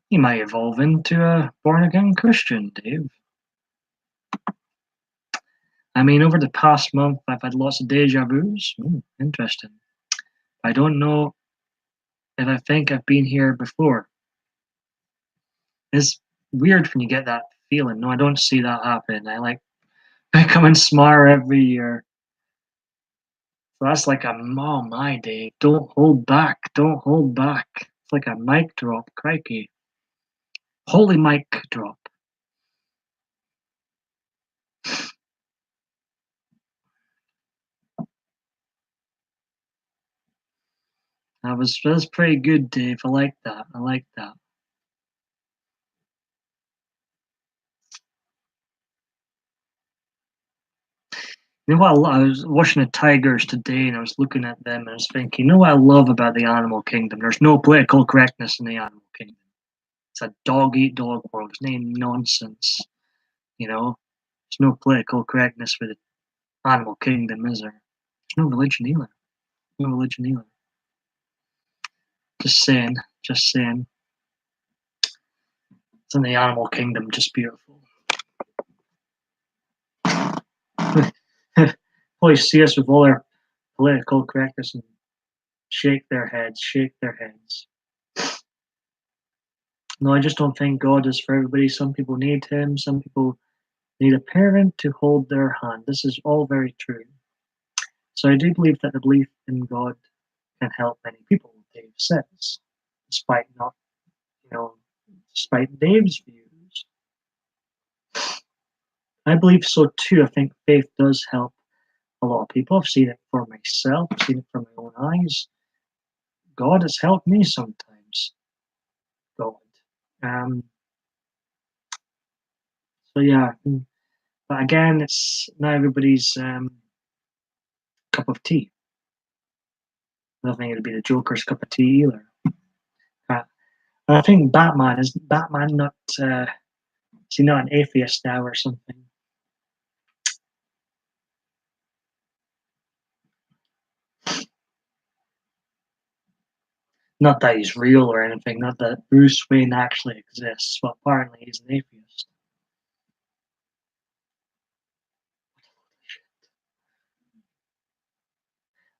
You might evolve into a born-again Christian, Dave. I mean, over the past month, I've had lots of deja vus. Interesting. I don't know if I think I've been here before. It's weird when you get that feeling. No, I don't see that happen. I come in smarter every year. So that's like a oh my Dave. Don't hold back. Don't hold back. It's like a mic drop. Crikey. Holy mic drop. That was pretty good, Dave. I like that. I like that. You know what? I was watching the Tigers today, and I was looking at them, and I was thinking, you know what I love about the animal kingdom? There's no political correctness in the animal kingdom. It's a dog eat dog world. It's no nonsense. There's no political correctness for the animal kingdom, is there? There's no religion either. No religion either. Just saying. Just saying. It's in the animal kingdom, just beautiful. Always see us with all our political correctness and shake their heads, shake their heads. No, I just don't think God is for everybody. Some people need Him. Some people need a parent to hold their hand. This is all very true. So I do believe that the belief in God can help many people, Dave says, despite not, despite Dave's views. I believe so too. I think faith does help a lot of people. I've seen it for myself. I've seen it from my own eyes. God has helped me sometimes. God. Um, so yeah, but again, it's not everybody's cup of tea. I don't think it'd be the Joker's cup of tea either. I think Batman is Batman not is he not an atheist now or something? Not that he's real or anything, not that Bruce Wayne actually exists, but apparently he's an atheist.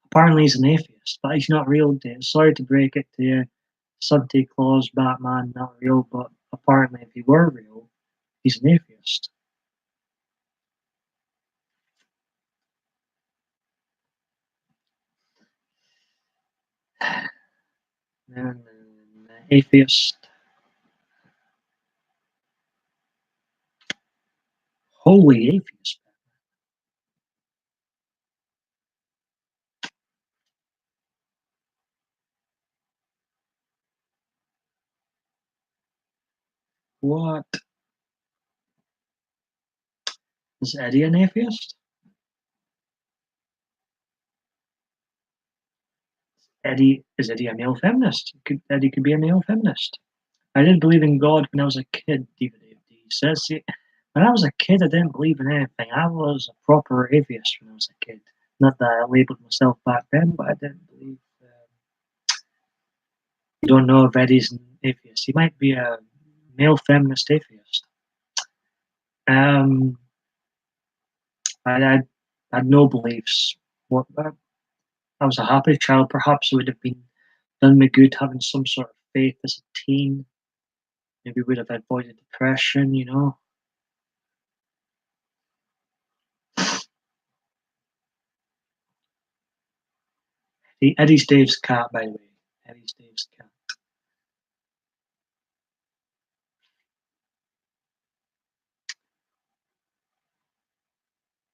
Apparently he's an atheist, but he's not real, Dave. Sorry to break it to you. Santa Claus, Batman, not real, but apparently if he were real, he's an atheist. Atheist. Holy atheist. What? Is Eddie an atheist? Is Eddie a male feminist? Eddie could be a male feminist. I didn't believe in God when I was a kid, David says. See, when I was a kid, I didn't believe in anything. I was a proper atheist when I was a kid. Not that I labeled myself back then, but I didn't believe. You don't know if Eddie's an atheist. He might be a male feminist atheist. Um, I had no beliefs. I was a happy child. Perhaps it would have been done me good having some sort of faith as a teen. Maybe would have avoided depression. Eddie's Dave's cat, by the way. Eddie's Dave's cat.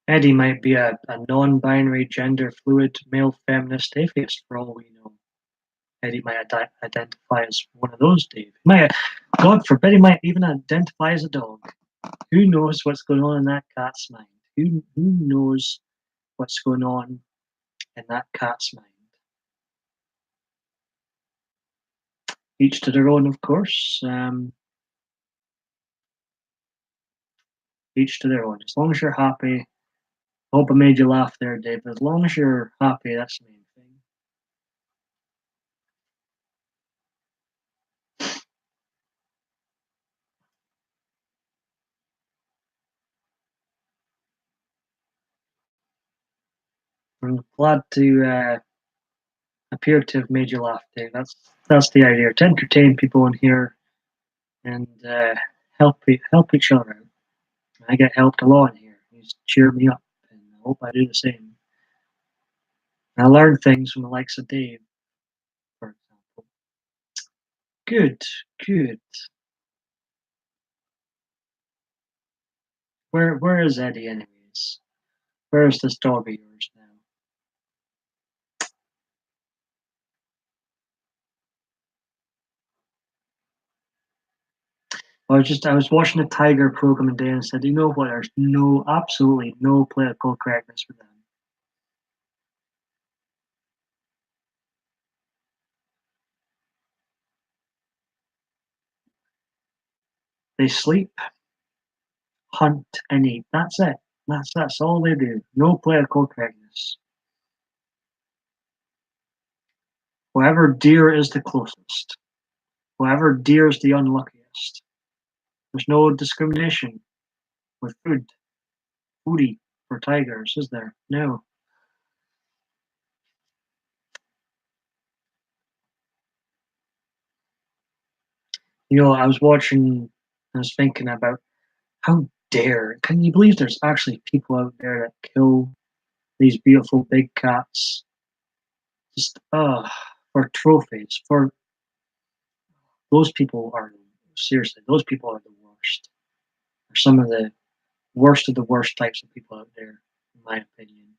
Eddie might be a non-binary, gender fluid, male feminist atheist for all we know. Eddie might identify as one of those, Dave. God forbid, he might even identify as a dog. Who knows what's going on in that cat's mind? Who knows what's going on in that cat's mind? Each to their own, of course. Each to their own. As long as you're happy. I hope I made you laugh there, Dave. As long as you're happy, that's the main thing. I'm glad to appear to have made you laugh, Dave. That's the idea. To entertain people in here and help each other out. I get helped a lot in here. You just cheer me up, and I hope I do the same. And I learn things from the likes of Dave, for example. Good, good. Where is Eddie, anyways? Where is this dog of yours now? I was watching a Tiger program today and said, you know what? There's absolutely no political correctness with them. They sleep, hunt, and eat. That's it. That's all they do. No political correctness. Whoever deer is the closest. Whoever deer is the unluckiest. There's no discrimination with foodie for tigers, is there? No. You know, I was thinking about how can you believe there's actually people out there that kill these beautiful big cats just for trophies? For those people are seriously, those people are the worst. They're some of the worst types of people out there, in my opinion.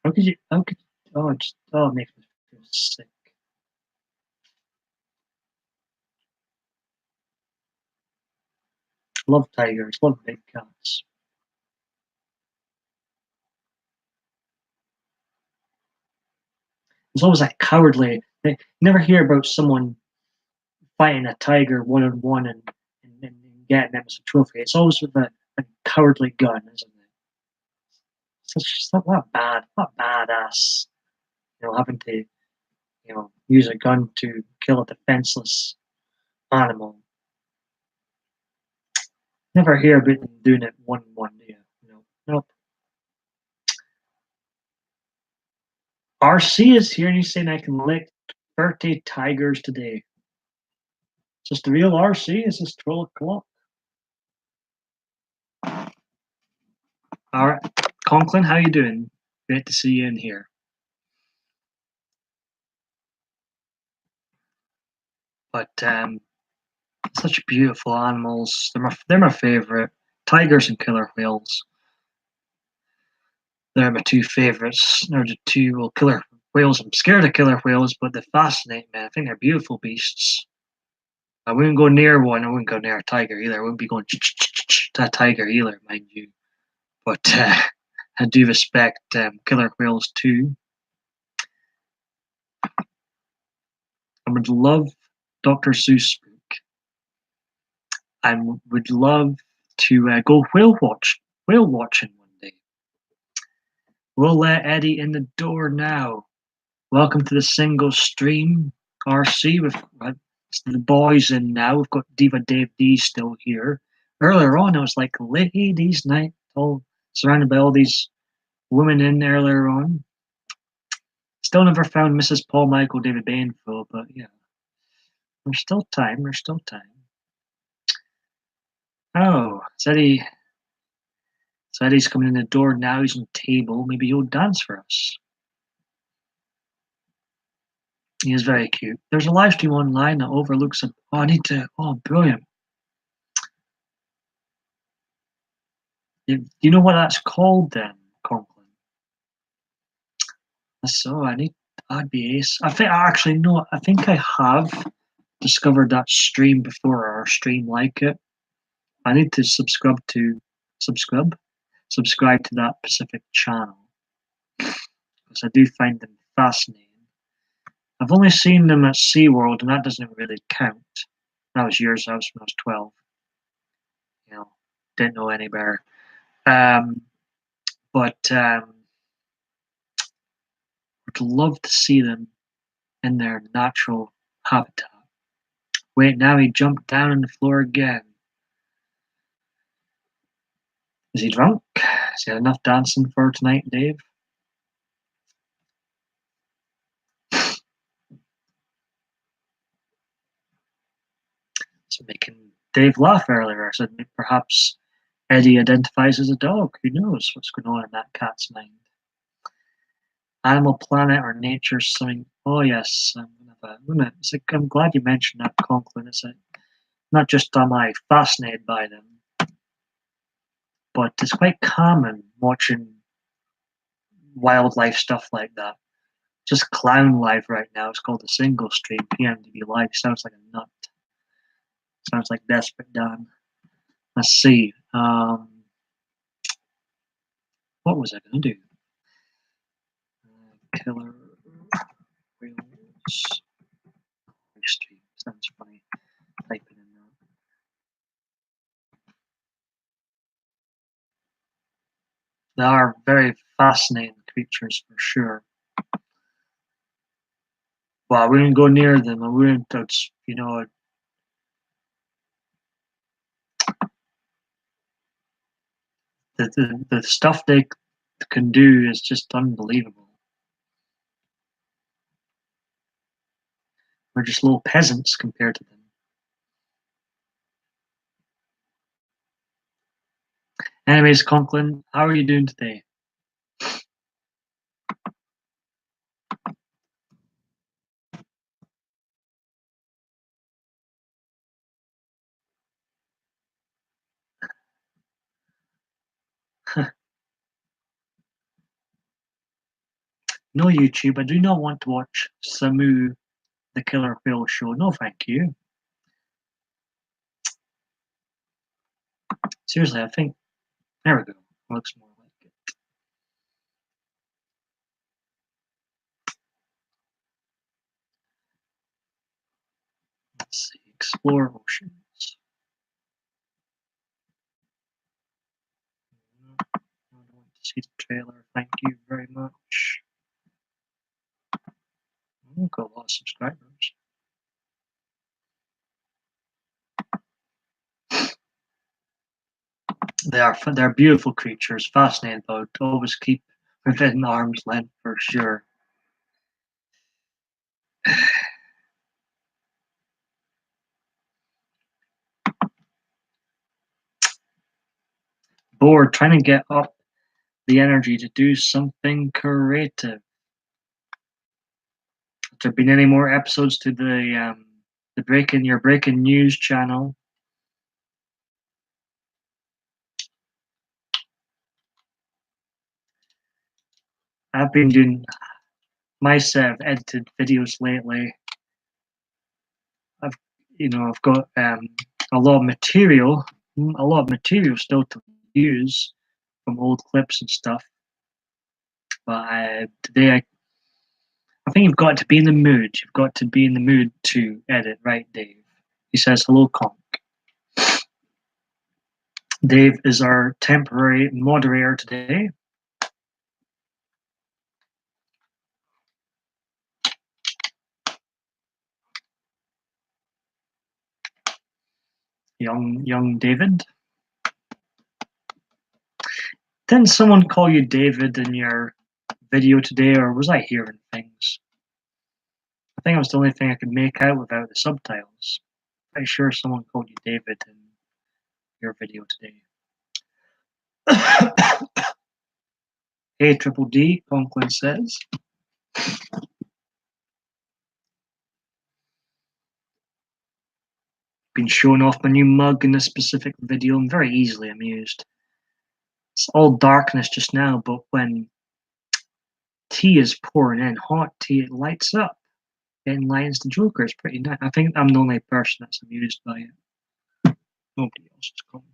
How could it makes me feel sick. Love tigers, love big cats. It's always a cowardly. You never hear about someone fighting a tiger one on one and getting them as a trophy. It's always with a cowardly gun, isn't it? Such what badass. Having to use a gun to kill a defenseless animal. Never hear about them doing it one on one, do you? No, nope. RC is here, and he's saying I can lick 30 tigers today. Is this the real RC? Is this 12 o'clock? All right, Conklin, how you doing? Great to see you in here. But such beautiful animals. They're my favorite. Tigers and killer whales. They're my two favorites. They're the two killer whales. I'm scared of killer whales, but they fascinate me. I think they're beautiful beasts. I wouldn't go near one. I wouldn't go near a tiger either. I wouldn't be going to a tiger either, mind you. But I do respect killer whales too. I would love Dr. Seuss book. I would love to go whale watching one day. We'll let Eddie in the door now. Welcome to the single stream, RC. We've got the boys in now. We've got Diva Dave D still here. Earlier on, I was like, ladies' night, all surrounded by all these women in earlier on. Still never found Mrs. Paul Michael David Bainville, but yeah, there's still time. There's still time. Oh, Eddie's coming in the door now. He's on the table. Maybe he'll dance for us. He is very cute. There's a live stream online that overlooks him. Oh, I need to. Oh, brilliant. Do you know what that's called then, Conklin? So I'd be ace. I think actually no. I think I have discovered that stream before or stream like it. I need to subscribe to that specific channel because I do find them fascinating. I've only seen them at SeaWorld, and that doesn't really count. That was years. That was when I was 12. You know, didn't know any better. But would love to see them in their natural habitat. Wait, now he jumped down on the floor again. Is he drunk? Has he had enough dancing for tonight, Dave? It's making Dave laugh earlier. I said perhaps Eddie identifies as a dog. Who knows what's going on in that cat's mind? Animal Planet or Nature something. Oh yes, I'm glad you mentioned that, Conklin. It's not just am I fascinated by them, but it's quite common watching wildlife stuff like that. Just clown live right now. It's called the single stream PMDB live. Sounds like a nut. Sounds like Desperate Dan. Let's see. What was I going to do? Killer whales stream. Sounds funny. Type it in there. They are very fascinating creatures for sure. Well, I wouldn't go near them. I wouldn't touch, the stuff they can do is just unbelievable. We're just little peasants compared to them. Anyways, Conklin, how are you doing today? No, YouTube, I do not want to watch Samu the Killer Whale show. No, thank you. Seriously, I think there we go. Looks more like it. Let's see. Explore oceans. I don't want to see the trailer. Thank you very much. I've got a lot of subscribers. They're beautiful creatures, fascinating though. To always keep within arm's length for sure. Bored, trying to get up the energy to do something creative. Have there been any more episodes to the your breaking news channel? I've been doing my set of edited videos lately. I've got a lot of material still to use from old clips and stuff. But today I think you've got to be in the mood. You've got to be in the mood to edit, right, Dave? He says, hello, Conk. Dave is our temporary moderator today. Young David. Didn't someone call you David in your video today, or was I hearing things? I think it was the only thing I could make out without the subtitles. Pretty sure someone called you David in your video today. Hey, Triple D, Conklin says. Been showing off my new mug in this specific video. I'm very easily amused. It's all darkness just now, but when tea is pouring in, hot tea, it lights up. Getting lions to Joker is pretty nice. I think I'm the only person that's amused by it. Nobody else is commented.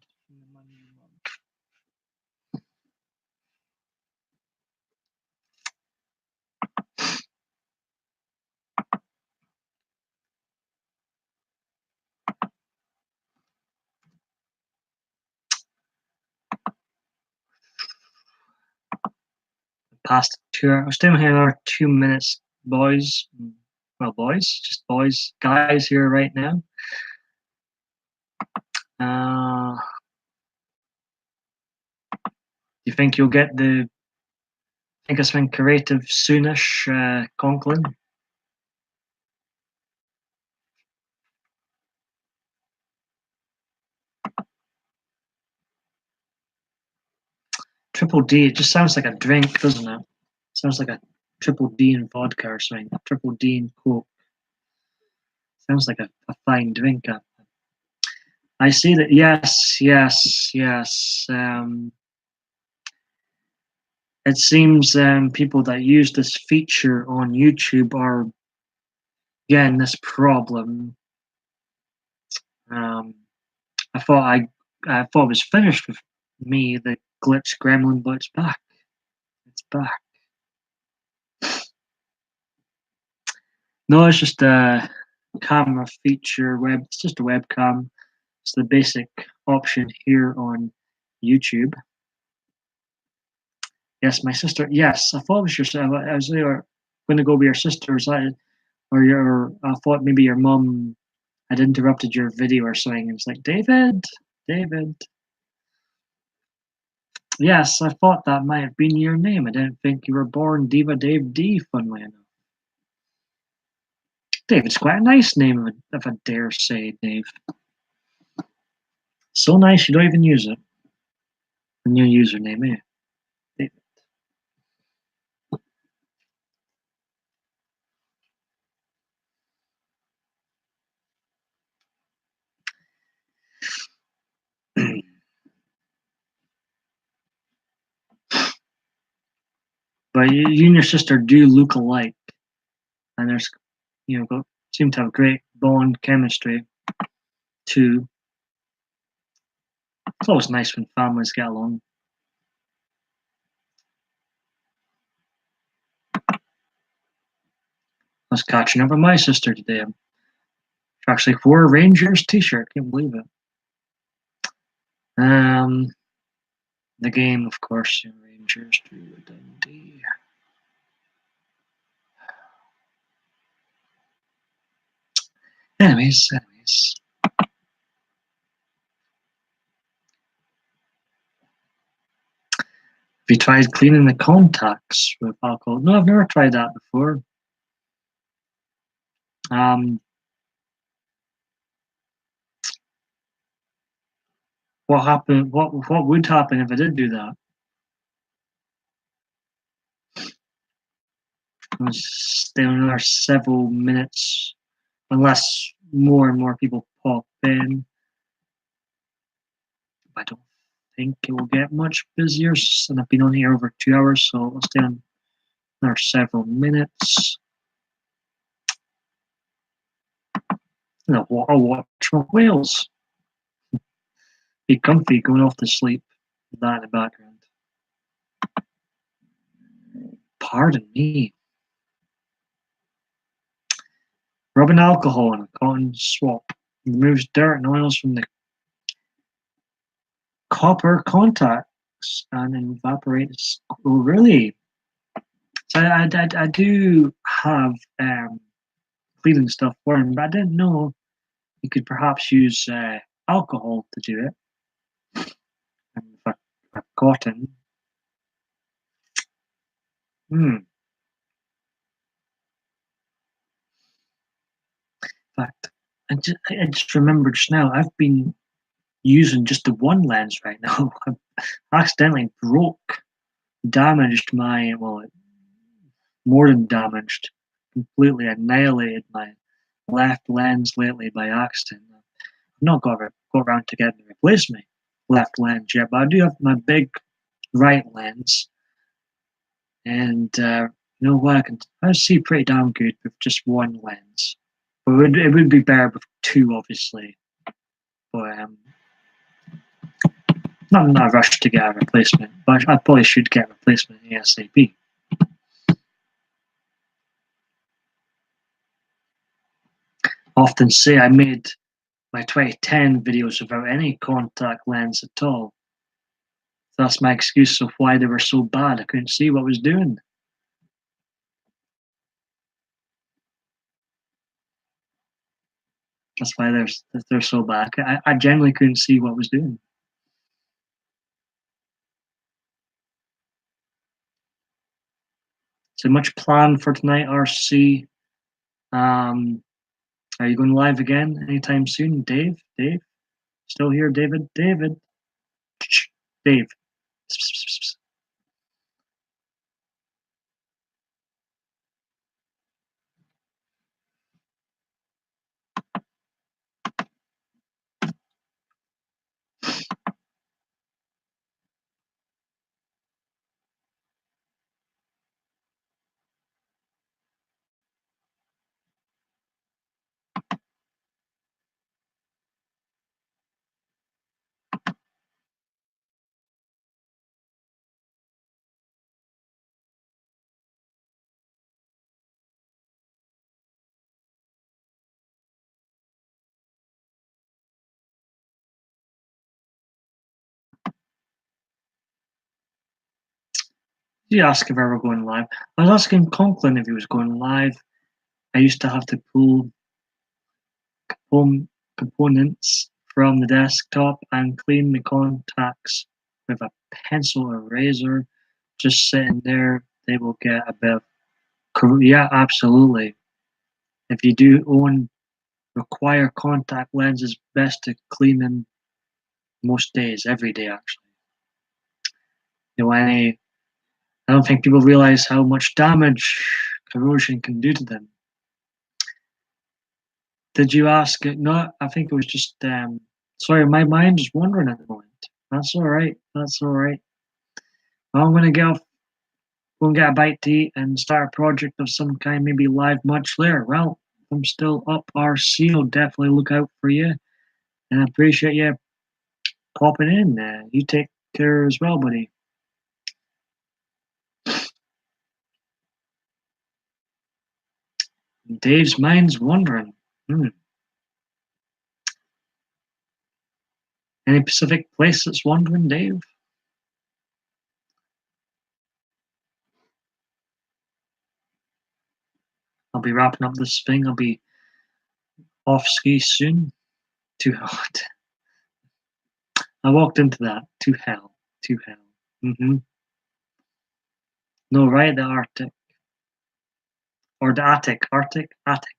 Past 2 hours. Still here another 2 minutes, boys. Well, boys, just boys, guys here right now. Do you think you'll get the? Think of something creative soonish, Conklin? Triple D. It just sounds like a drink, doesn't it? Sounds like a triple D in vodka or something. Triple D in Coke. Sounds like a fine drink. I see that. Yes, yes, yes. It seems people that use this feature on YouTube are again this problem. I thought it was finished with me. The glitch gremlin, but it's back. It's back. No, it's just a camera feature. It's just a webcam. It's the basic option here on YouTube. Yes, my sister. Yes, I thought it was your sister. I was going to go with your sister. I thought maybe your mum had interrupted your video or something. It's like, David. Yes, I thought that might have been your name. I didn't think you were born Diva Dave D, funnily enough. David's quite a nice name, if I dare say, Dave. So nice you don't even use it. A new username, eh? David. But you and your sister do look alike, and there's, seem to have great bond chemistry too. It's always nice when families get along. I was catching up with my sister today. She actually wore a Rangers t-shirt. Can't believe it. The game, of course, Rangers drew Dundee. Anyways. Have you tried cleaning the contacts with alcohol? No, I've never tried that before. What happened? What would happen if I did do that? I was stay on another several minutes, unless more and more people pop in. I don't think it will get much busier, and I've been on here over 2 hours, so I'll stay on another several minutes. I'll watch my whales. Be comfy going off to sleep with that in the background. Pardon me. Rubbing alcohol in a cotton swab removes dirt and oils from the copper contacts and evaporates. Oh, really? So I do have cleaning stuff for him, but I didn't know you could perhaps use alcohol to do it. And for cotton. In fact, I just remembered just now, I've been using just the one lens right now. I accidentally damaged my, more than damaged, completely annihilated my left lens lately by accident. I've not got around to getting to replace my left lens yet, but I do have my big right lens, and You know what? I see pretty damn good with just one lens. But it would be better with two, obviously. But not in a rush to get a replacement. But I probably should get a replacement ASAP. Often say I made my 2010 videos without any contact lens at all. That's my excuse of why they were so bad. I couldn't see what I was doing. That's why they're so bad. I generally couldn't see what I was doing. So much planned for tonight, RC. Are you going live again anytime soon, Dave? Dave, still here, David? David, Dave. You ask if I were going live. I was asking Conklin if he was going live. I used to have to pull home components from the desktop and clean the contacts with a pencil or razor. Just sitting there, they will get a bit of. Yeah, absolutely. If you do require contact lenses, best to clean them most days, every day actually. You know, I don't think people realize how much damage corrosion can do to them. Did you ask it? No, I think it was just sorry, my mind is wandering at the moment. That's all right. That's all right. Well, I'm gonna go and get a bite to eat and start a project of some kind, maybe live much later. Well, I'm still up, RC. I'll definitely look out for you, and I appreciate you popping in. You take care as well, buddy. Dave's mind's wandering. Any specific place that's wandering, Dave? I'll be wrapping up this thing. I'll be off ski soon. Too hot. I walked into that. To hell. To hell. No, right? The Arctic. Or the Attic. Arctic? Attic.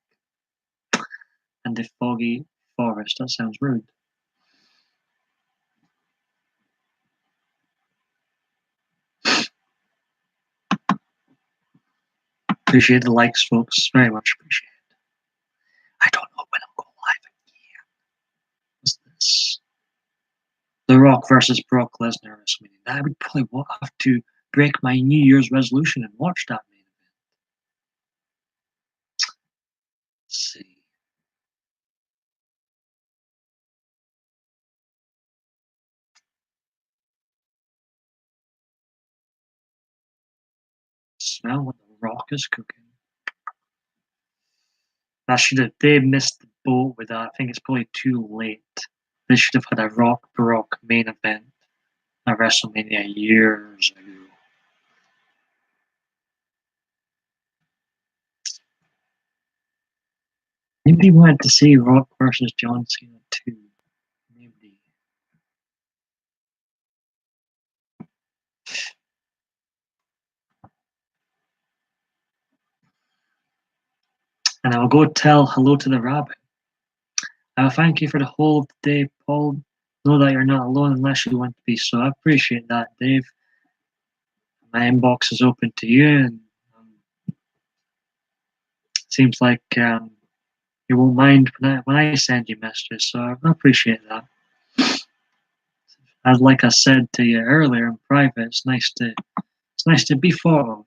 And the foggy forest. That sounds rude. Appreciate the likes, folks. Very much appreciate it. I don't know when I'm going live again. What's this? The Rock versus Brock Lesnar WrestleMania. I would probably have to break my New Year's resolution and watch that main event. Let's see. Smell what the Rock is cooking. They missed the boat with that. I think it's probably too late. They should have had a Rock Brock main event at WrestleMania years ago. Maybe wanted to see Rock versus John Cena too. Maybe. And I'll go tell hello to the rabbit. Thank you for the whole of the day, Paul. Know that you're not alone unless you want to be, so I appreciate that, Dave. My inbox is open to you, and seems like you won't mind when I send you messages, so I appreciate that. As like I said to you earlier in private, it's nice to be thought of.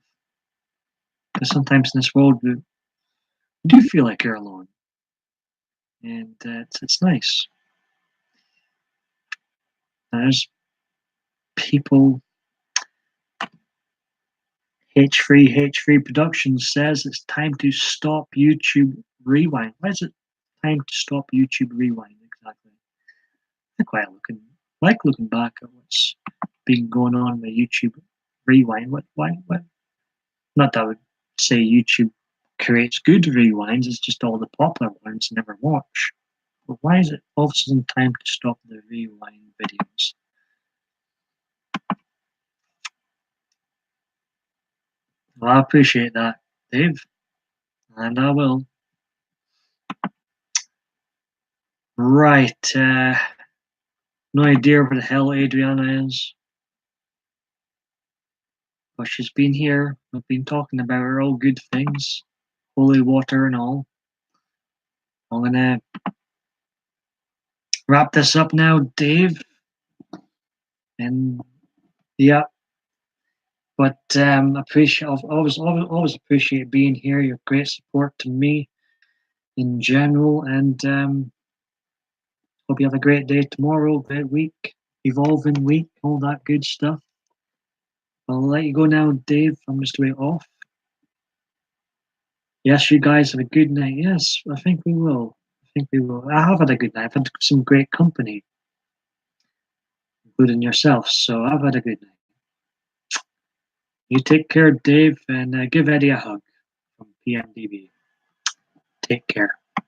Because sometimes in this world we do feel like you're alone, and it's nice. There's people. H3 Productions says it's time to stop YouTube Rewind. Why is it time to stop YouTube Rewind exactly? I quite like looking back at what's been going on with YouTube Rewind. What? Not that I would say YouTube creates good rewinds. It's just all the popular ones I never watch. But why is it all of a sudden time to stop the rewind videos? Well, I appreciate that, Dave, and I will. Right, no idea where the hell Adriana is, but she's been here. I've been talking about her, all good things, holy water and all. I'm gonna wrap this up now, Dave, and yeah. But I've always appreciate being here. Your great support to me in general, and hope you have a great day tomorrow, great week, evolving week, all that good stuff. I'll let you go now, Dave. I'm just way off. Yes, you guys have a good night. Yes, I think we will. I think we will. I have had a good night. I've had some great company, including yourself. So I've had a good night. You take care, Dave, and give Eddie a hug from PMDB. Take care.